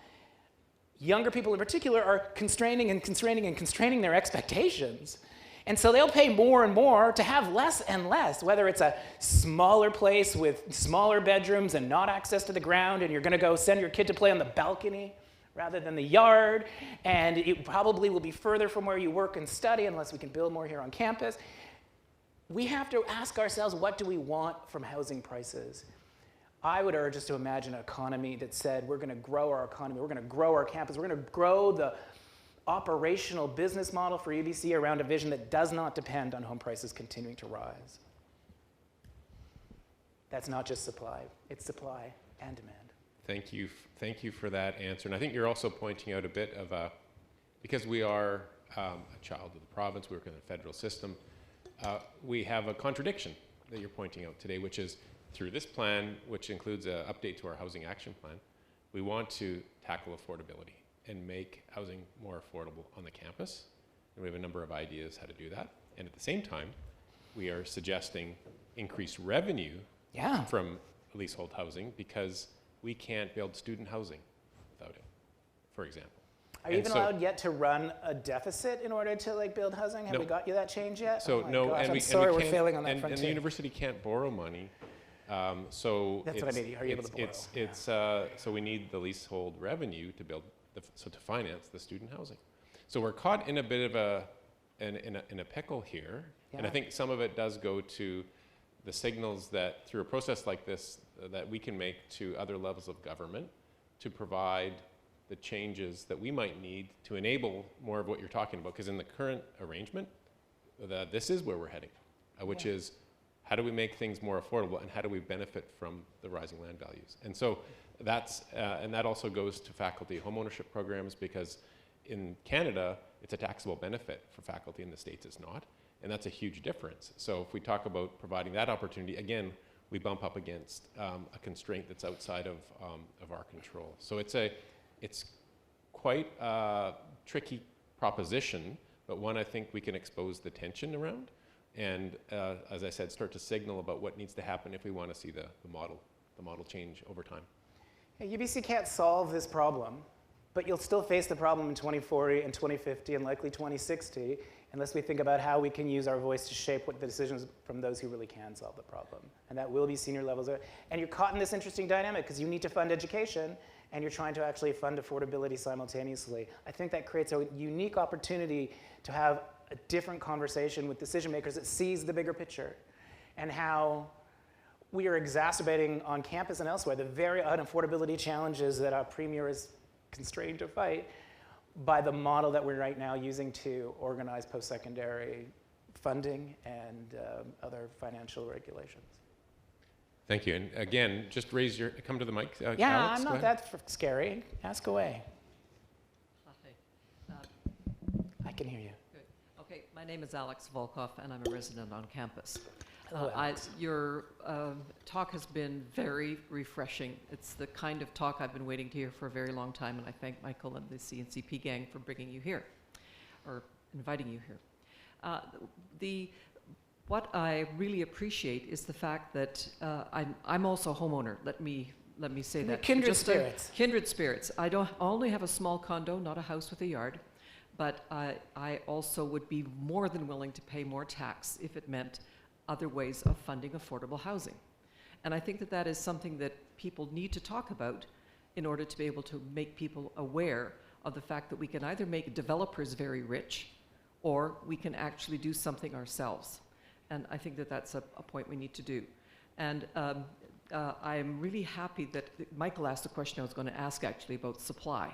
younger people in particular are constraining their expectations. And so they'll pay more and more to have less and less, whether it's a smaller place with smaller bedrooms and not access to the ground, and you're going to go send your kid to play on the balcony rather than the yard, and it probably will be further from where you work and study unless we can build more here on campus. We have to ask ourselves, what do we want from housing prices? I would urge us to imagine an economy that said, we're going to grow our economy, we're going to grow our campus, we're going to grow the operational business model for UBC around a vision that does not depend on home prices continuing to rise. That's not just supply, it's supply and demand. Thank you for that answer. And I think you're also pointing out a bit of because we are a child of the province, we work in the federal system, we have a contradiction that you're pointing out today, which is through this plan, which includes an update to our housing action plan, we want to tackle affordability and make housing more affordable on the campus. And we have a number of ideas how to do that. And at the same time, we are suggesting increased revenue from leasehold housing because we can't build student housing without it, for example. Are you even allowed yet to run a deficit in order to build housing? Have we got you that change yet? So no, gosh, and I'm sorry we're failing on that front. And the university can't borrow money. So that's what I mean. Are you able to borrow? So we need the leasehold revenue to build, to finance the student housing. So we're caught in a bit of in a pickle here, and I think some of it does go to the signals that through a process like this that we can make to other levels of government to provide the changes that we might need to enable more of what you're talking about. Because in the current arrangement, this is where we're heading, which is how do we make things more affordable and how do we benefit from the rising land values? And so that's, and that also goes to faculty homeownership programs because in Canada, it's a taxable benefit for faculty, in the States it's not. And that's a huge difference. So if we talk about providing that opportunity, again, we bump up against a constraint that's outside of our control. So it's quite a tricky proposition, but one I think we can expose the tension around. And as I said, start to signal about what needs to happen if we want to see the model change over time. Yeah, UBC can't solve this problem, but you'll still face the problem in 2040 and 2050 and likely 2060 unless we think about how we can use our voice to shape what the decisions from those who really can solve the problem. And that will be senior levels. And you're caught in this interesting dynamic because you need to fund education and you're trying to actually fund affordability simultaneously. I think that creates a unique opportunity to have a different conversation with decision makers that sees the bigger picture and how we are exacerbating on campus and elsewhere the very unaffordability challenges that our premier is constrained to fight by the model that we're right now using to organize post-secondary funding and other financial regulations. Thank you. And again, just come to the mic. Yeah, Alex, I'm go not ahead. that scary. Ask away. Hi. I can hear you. Good. Okay, my name is Alex Volkoff, and I'm a resident on campus. Hello, Alex. Your talk has been very refreshing. It's the kind of talk I've been waiting to hear for a very long time, and I thank Michael and the CNCP gang for bringing you here, or inviting you here. What I really appreciate is the fact that I'm also a homeowner. Let me say that. Kindred spirits. Kindred spirits. I only have a small condo, not a house with a yard, but I also would be more than willing to pay more tax if it meant other ways of funding affordable housing. And I think that that is something that people need to talk about in order to be able to make people aware of the fact that we can either make developers very rich or we can actually do something ourselves. And I think that that's a point we need to do. And I'm really happy that Michael asked the question I was going to ask actually about supply.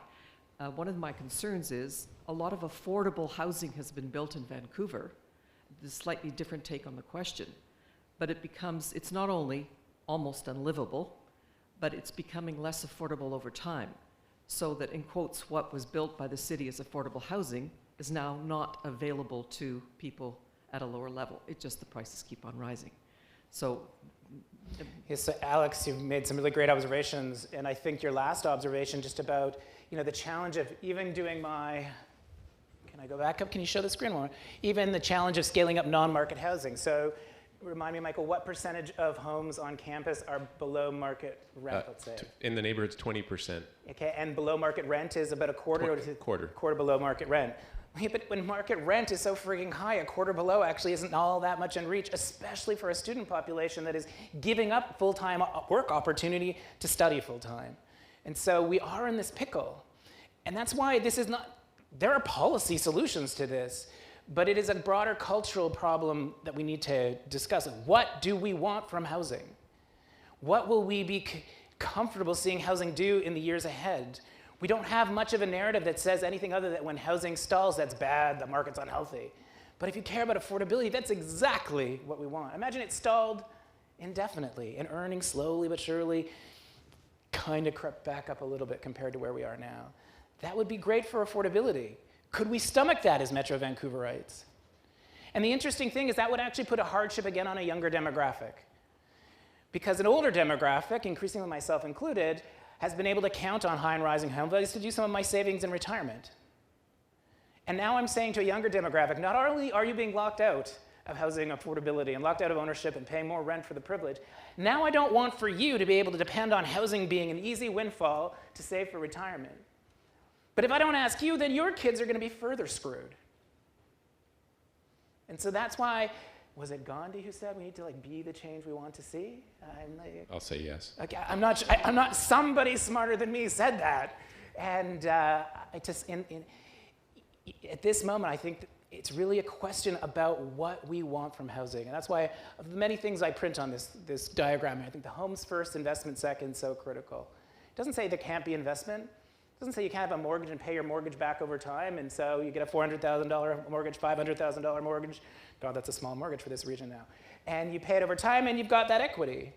One of my concerns is a lot of affordable housing has been built in Vancouver. There's a slightly different take on the question, but it's not only almost unlivable, but it's becoming less affordable over time. So that, in quotes, what was built by the city as affordable housing is now not available to people at a lower level. It just, the prices keep on rising. So. Yes, so Alex, you've made some really great observations, and I think your last observation just about, the challenge of even doing can I go back up? Can you show the screen more? Even the challenge of scaling up non-market housing. So remind me, Michael, what percentage of homes on campus are below market rent, let's say? In the neighborhood's 20%. Okay, and below market rent is about a quarter? Quarter below market rent. Yeah, but when market rent is so freaking high, a quarter below actually isn't all that much in reach, especially for a student population that is giving up full-time work opportunity to study full-time. And so we are in this pickle. And that's why this is not, there are policy solutions to this, but it is a broader cultural problem that we need to discuss. What do we want from housing? What will we be comfortable seeing housing do in the years ahead? We don't have much of a narrative that says anything other than when housing stalls, that's bad, the market's unhealthy. But if you care about affordability, that's exactly what we want. Imagine it stalled indefinitely and earnings slowly but surely kind of crept back up a little bit compared to where we are now. That would be great for affordability. Could we stomach that as Metro Vancouverites? And the interesting thing is that would actually put a hardship again on a younger demographic. Because an older demographic, increasingly myself included, has been able to count on high and rising home values to do some of my savings in retirement. And now I'm saying to a younger demographic, not only are you being locked out of housing affordability and locked out of ownership and paying more rent for the privilege, now I don't want for you to be able to depend on housing being an easy windfall to save for retirement. But if I don't ask you, then your kids are going to be further screwed. And so that's why, was it Gandhi who said we need to be the change we want to see? I'll say yes. Okay, I'm not. Somebody smarter than me said that, and at this moment, I think it's really a question about what we want from housing, and that's why of the many things I print on this diagram, I think the homes first, investment second, is so critical. It doesn't say there can't be investment. It doesn't say you can't have a mortgage and pay your mortgage back over time, and so you get a $400,000 mortgage, $500,000 mortgage. God, that's a small mortgage for this region now. And you pay it over time, and you've got that equity.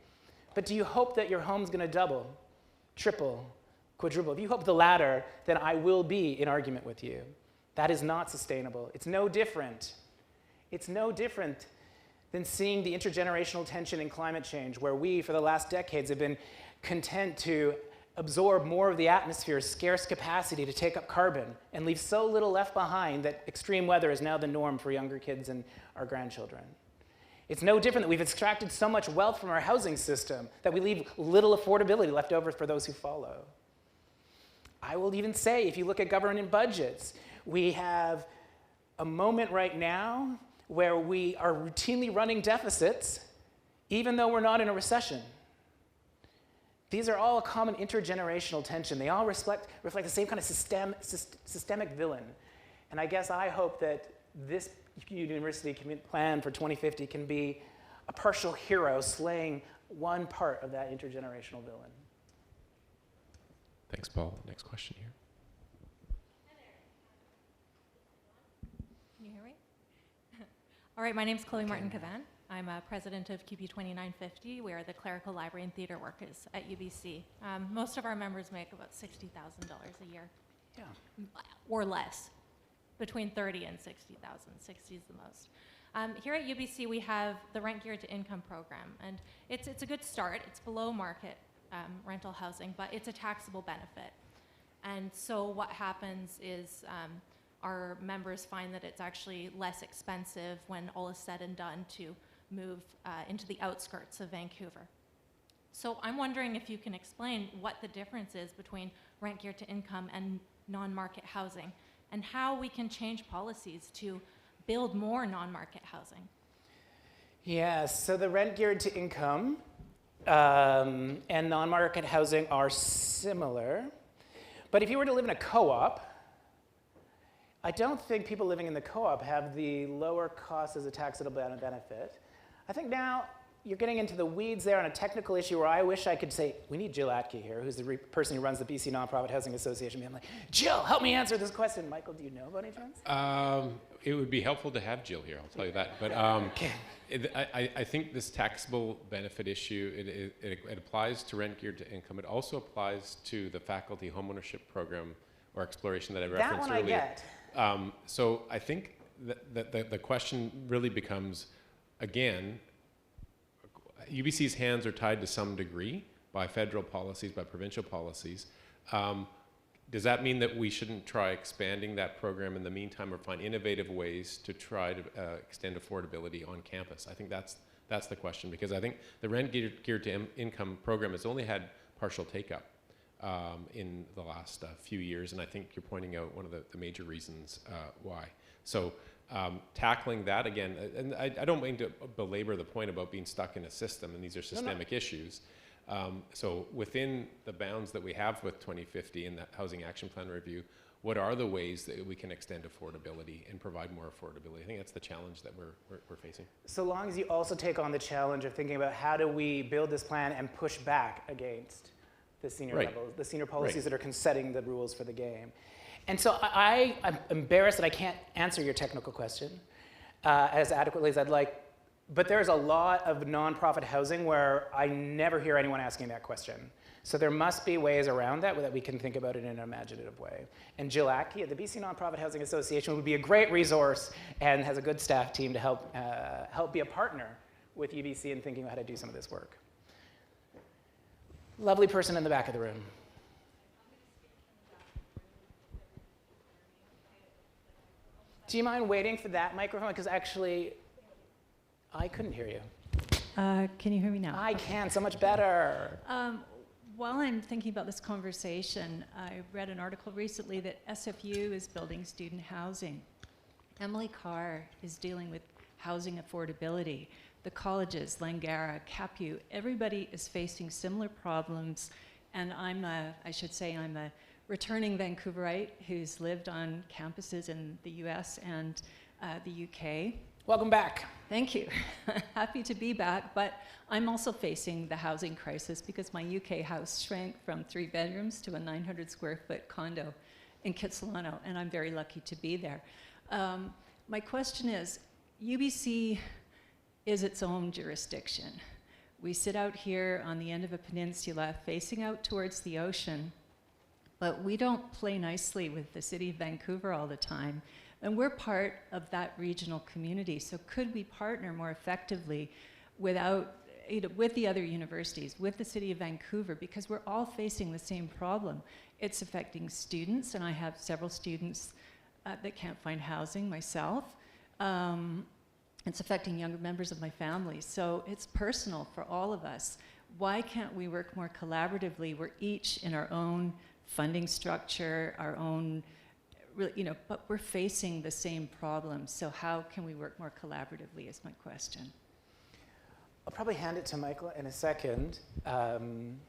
But do you hope that your home's going to double, triple, quadruple? If you hope the latter, then I will be in argument with you. That is not sustainable. It's no different. It's no different than seeing the intergenerational tension in climate change, where we, for the last decades, have been content to absorb more of the atmosphere's scarce capacity to take up carbon and leave so little left behind that extreme weather is now the norm for younger kids and our grandchildren. It's no different that we've extracted so much wealth from our housing system that we leave little affordability left over for those who follow. I will even say, if you look at government budgets, we have a moment right now where we are routinely running deficits, even though we're not in a recession. These are all a common intergenerational tension. They all reflect the same kind of systemic villain. And I guess I hope that this university plan for 2050 can be a partial hero slaying one part of that intergenerational villain. Thanks, Paul. Next question here. Can you hear me? All right, my name's Chloe Martin-Cavan. I'm a president of QP 2950. We are the clerical library and theater workers at UBC. Most of our members make about $60,000 a year. Yeah. Or less, between 30 and 60,000. 60 is the most. Here at UBC, we have the Rent Geared to Income program, and it's a good start. It's below market rental housing, but it's a taxable benefit. And so what happens is our members find that it's actually less expensive when all is said and done to move into the outskirts of Vancouver. So I'm wondering if you can explain what the difference is between rent geared to income and non-market housing, and how we can change policies to build more non-market housing. Yes, so the rent geared to income and non-market housing are similar. But if you were to live in a co-op, I don't think people living in the co-op have the lower cost as a taxable benefit. I think now you're getting into the weeds there on a technical issue where I wish I could say, we need Jill Atke here, who's the person who runs the BC Nonprofit Housing Association. I'm like, Jill, help me answer this question. Michael, do you know about any chance? It would be helpful to have Jill here, I'll tell you that. But I think this taxable benefit issue, it applies to rent geared to income. It also applies to the faculty homeownership program or exploration that I referenced earlier. That one I get. So I think that the question really becomes, again, UBC's hands are tied to some degree by federal policies, by provincial policies. Does that mean that we shouldn't try expanding that program in the meantime, or find innovative ways to try to extend affordability on campus? I think that's the question, because I think the rent geared to income program has only had partial take-up in the last few years, and I think you're pointing out one of the major reasons why. So tackling that again, and I don't mean to belabor the point about being stuck in a system, and these are systemic issues. So within the bounds that we have with 2050 and that Housing Action Plan review, what are the ways that we can extend affordability and provide more affordability? I think that's the challenge that we're facing. So long as you also take on the challenge of thinking about how do we build this plan and push back against the senior levels, the senior policies that are setting the rules for the game. And so I'm embarrassed that I can't answer your technical question as adequately as I'd like, but there's a lot of nonprofit housing where I never hear anyone asking that question. So there must be ways around that we can think about it in an imaginative way. And Jill Atke at the BC Nonprofit Housing Association would be a great resource and has a good staff team to help be a partner with UBC in thinking about how to do some of this work. Lovely person in the back of the room. Do you mind waiting for that microphone? Because actually, I couldn't hear you. Can you hear me now? I can, so much better. While I'm thinking about this conversation, I read an article recently that SFU is building student housing. Emily Carr is dealing with housing affordability. The colleges, Langara, Capu, everybody is facing similar problems. And I'm a returning Vancouverite who's lived on campuses in the US and the UK. Welcome back. Thank you. Happy to be back, but I'm also facing the housing crisis because my UK house shrank from 3 bedrooms to a 900 square foot condo in Kitsilano, and I'm very lucky to be there. My question is, UBC is its own jurisdiction. We sit out here on the end of a peninsula facing out towards the ocean, but we don't play nicely with the city of Vancouver all the time. And we're part of that regional community. So could we partner more effectively with the other universities, with the city of Vancouver, because we're all facing the same problem. It's affecting students, and I have several students that can't find housing myself. It's affecting younger members of my family. So it's personal for all of us. Why can't we work more collaboratively? We're each in our own funding structure, our own, but we're facing the same problems. So how can we work more collaboratively is my question. I'll probably hand it to Michael in a second. And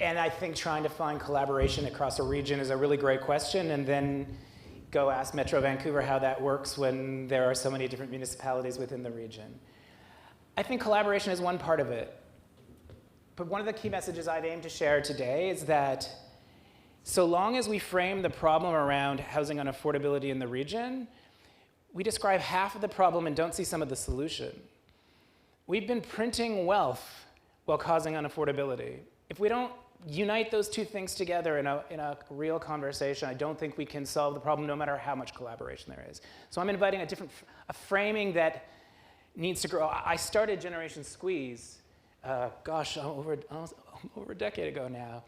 I think trying to find collaboration across a region is a really great question, and then go ask Metro Vancouver how that works when there are so many different municipalities within the region. I think collaboration is one part of it. But one of the key messages I'd aim to share today is that so long as we frame the problem around housing unaffordability in the region, we describe half of the problem and don't see some of the solution. We've been printing wealth while causing unaffordability. If we don't unite those two things together in a real conversation, I don't think we can solve the problem no matter how much collaboration there is. So I'm inviting a framing that needs to grow. I started Generation Squeeze, over a decade ago now.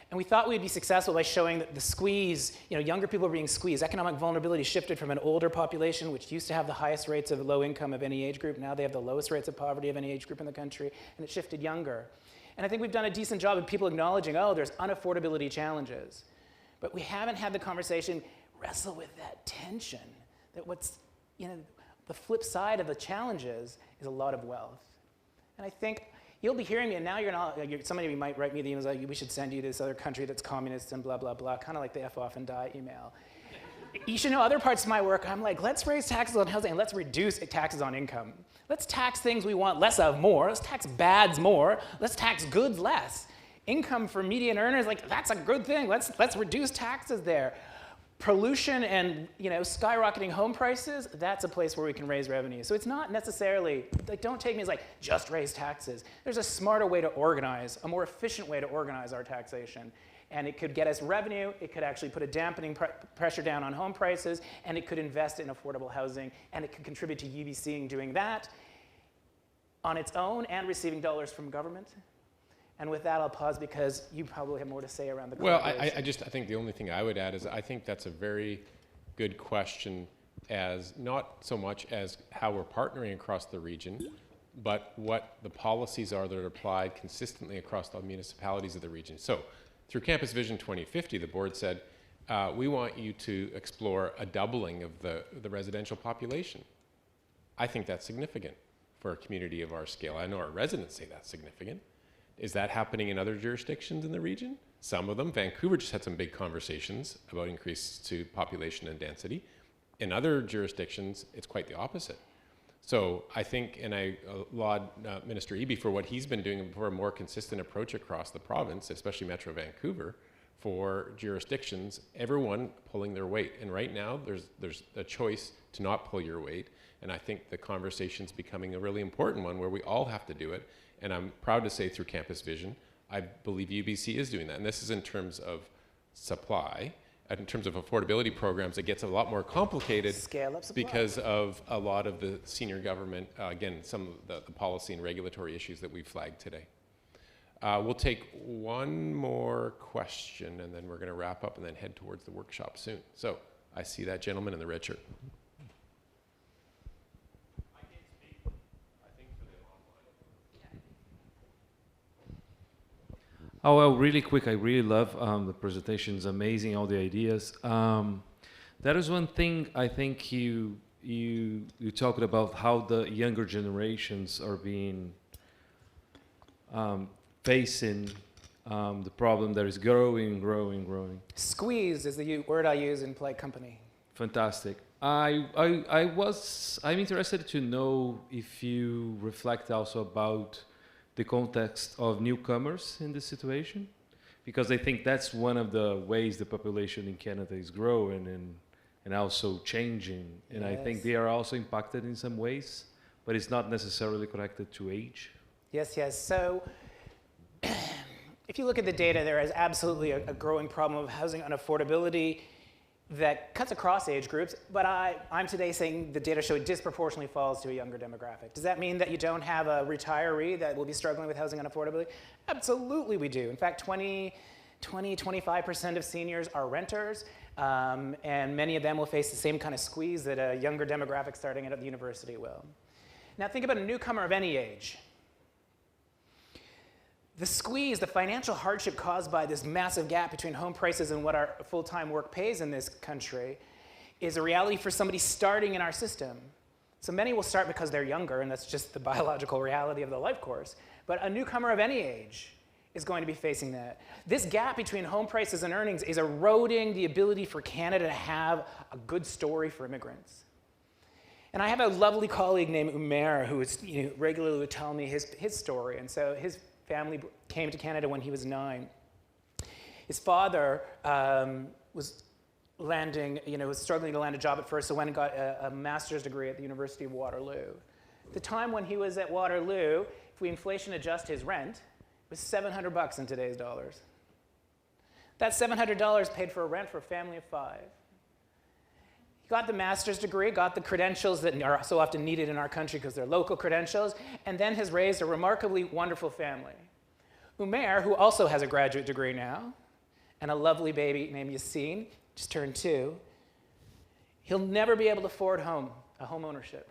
And we thought we'd be successful by showing that the squeeze, younger people are being squeezed. Economic vulnerability shifted from an older population, which used to have the highest rates of low income of any age group. Now they have the lowest rates of poverty of any age group in the country, and it shifted younger. And I think we've done a decent job of people acknowledging, there's unaffordability challenges. But we haven't had the conversation wrestle with that tension, that the flip side of the challenges is a lot of wealth. And I think you'll be hearing me, and now some of you might write me the emails like, we should send you to this other country that's communist and blah, blah, blah, kind of like the F off and die email. You should know other parts of my work, I'm like, let's raise taxes on housing and let's reduce taxes on income. Let's tax things we want less of more. Let's tax bads more. Let's tax goods less. Income for median earners, that's a good thing. Let's reduce taxes there. Pollution and skyrocketing home prices, that's a place where we can raise revenue. So it's not necessarily, don't take me as just raise taxes. There's a smarter way to organize, a more efficient way to organize our taxation. And it could get us revenue, it could actually put a dampening pressure down on home prices, and it could invest in affordable housing, and it could contribute to UBC doing that on its own and receiving dollars from government. And with that, I'll pause because you probably have more to say around the collaboration. Well, I think the only thing I would add is I think that's a very good question, as not so much as how we're partnering across the region, but what the policies are that are applied consistently across the municipalities of the region. So through Campus Vision 2050, the board said, we want you to explore a doubling of the residential population. I think that's significant for a community of our scale. I know our residents say that's significant. Is that happening in other jurisdictions in the region? Some of them. Vancouver just had some big conversations about increase to population and density. In other jurisdictions, it's quite the opposite. So I think, and I laud Minister Eby for what he's been doing for a more consistent approach across the province, especially Metro Vancouver, for jurisdictions, everyone pulling their weight. And right now, there's a choice to not pull your weight. And I think the conversation's becoming a really important one where we all have to do it. And I'm proud to say through Campus Vision, I believe UBC is doing that. And this is in terms of supply. In terms of affordability programs, it gets a lot more complicated. Scale up supply. Because of a lot of the senior government, again, some of the policy and regulatory issues that we flagged today. We'll take one more question, and then we're going to wrap up and then head towards the workshop soon. So I see that gentleman in the red shirt. Oh, well, really quick, I really love the presentations, amazing, all the ideas. That is one thing I think you talked about, how the younger generations are being facing the problem that is growing. Squeeze is the word I use in polite company. Fantastic. I'm interested to know if you reflect also about the context of newcomers in this situation, because I think that's one of the ways the population in Canada is growing and also changing. And yes. I think they are also impacted in some ways, but it's not necessarily connected to age. Yes. So if you look at the data, there is absolutely a growing problem of housing unaffordability that cuts across age groups, but I'm today saying the data show it disproportionately falls to a younger demographic. Does that mean that you don't have a retiree that will be struggling with housing unaffordability? Absolutely we do. In fact, 25% of seniors are renters, and many of them will face the same kind of squeeze that a younger demographic starting at the university will. Now think about a newcomer of any age. The squeeze, the financial hardship caused by this massive gap between home prices and what our full-time work pays in this country is a reality for somebody starting in our system. So many will start because they're younger, and that's just the biological reality of the life course. But a newcomer of any age is going to be facing that. This gap between home prices and earnings is eroding the ability for Canada to have a good story for immigrants. And I have a lovely colleague named Umair who is, regularly would tell me his story. And so his family came to Canada when he was 9. His father was struggling to land a job at first, so went and got a master's degree at the University of Waterloo. The time when he was at Waterloo, if we inflation adjust his rent, it was $700 in today's dollars. That $700 paid for a rent for a family of 5. He got the master's degree, got the credentials that are so often needed in our country because they're local credentials, and then has raised a remarkably wonderful family. Umair, who also has a graduate degree now, and a lovely baby named Yassine, just turned 2, he'll never be able to afford home ownership.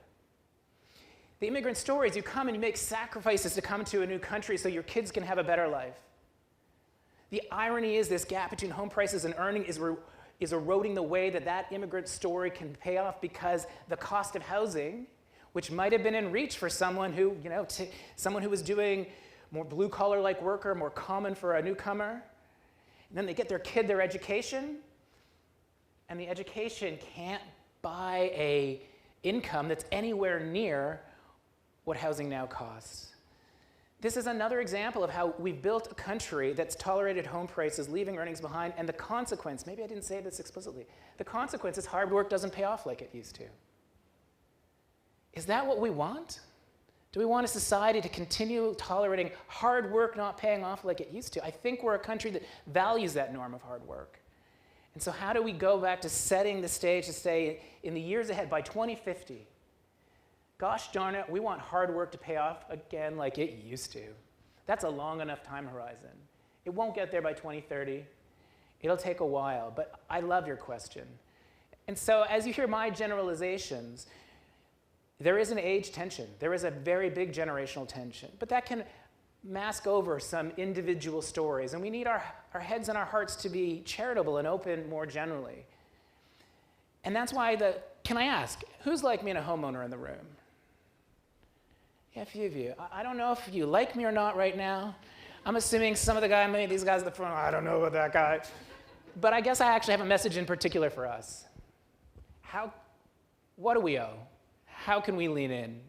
The immigrant stories, you come and you make sacrifices to come to a new country so your kids can have a better life. The irony is this gap between home prices and earning is eroding the way that immigrant story can pay off, because the cost of housing, which might have been in reach for someone who, someone who was doing more blue-collar like work, or more common for a newcomer, and then they get their kid their education, and the education can't buy a income that's anywhere near what housing now costs. This is another example of how we've built a country that's tolerated home prices, leaving earnings behind, and the consequence, maybe I didn't say this explicitly, the consequence is hard work doesn't pay off like it used to. Is that what we want? Do we want a society to continue tolerating hard work not paying off like it used to? I think we're a country that values that norm of hard work. And so how do we go back to setting the stage to say, in the years ahead, by 2050, gosh darn it, we want hard work to pay off again like it used to. That's a long enough time horizon. It won't get there by 2030. It'll take a while, but I love your question. And so as you hear my generalizations, there is an age tension. There is a very big generational tension, but that can mask over some individual stories, and we need our heads and our hearts to be charitable and open more generally. And that's why can I ask, who's like me and a homeowner in the room? Yeah, a few of you. I don't know if you like me or not right now. I'm assuming some of the guys, maybe these guys at the front, I don't know about that guy. But I guess I actually have a message in particular for us. What do we owe? How can we lean in?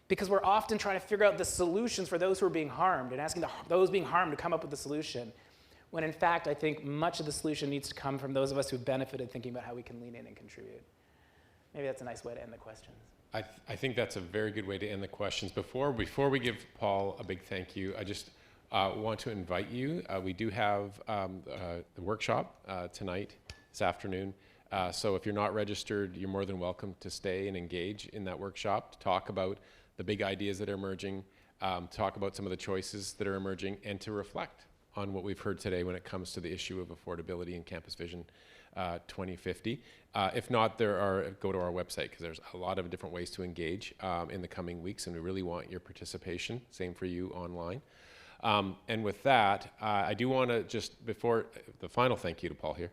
Because we're often trying to figure out the solutions for those who are being harmed and asking those being harmed to come up with the solution, when in fact I think much of the solution needs to come from those of us who've benefited, thinking about how we can lean in and contribute. Maybe that's a nice way to end the questions. I think that's a very good way to end the questions. Before we give Paul a big thank you, I just want to invite you. We do have the workshop tonight, this afternoon. So if you're not registered, you're more than welcome to stay and engage in that workshop, to talk about the big ideas that are emerging, talk about some of the choices that are emerging, and to reflect on what we've heard today when it comes to the issue of affordability in Campus Vision 2050. If not, go to our website, because there's a lot of different ways to engage in the coming weeks, and we really want your participation. Same for you online. And with that, I do want to just, before the final thank you to Paul here,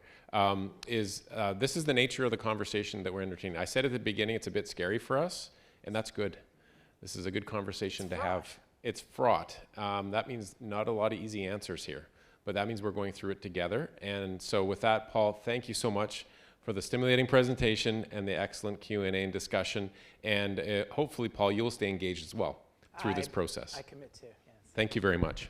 this is the nature of the conversation that we're entertaining. I said at the beginning it's a bit scary for us, and that's good. This is a good conversation to have. It's fraught. That means not a lot of easy answers here, but that means we're going through it together. And so with that, Paul, thank you so much for the stimulating presentation and the excellent Q&A and discussion. And hopefully, Paul, you'll stay engaged as well through this process. I commit to, yes. Thank you very much.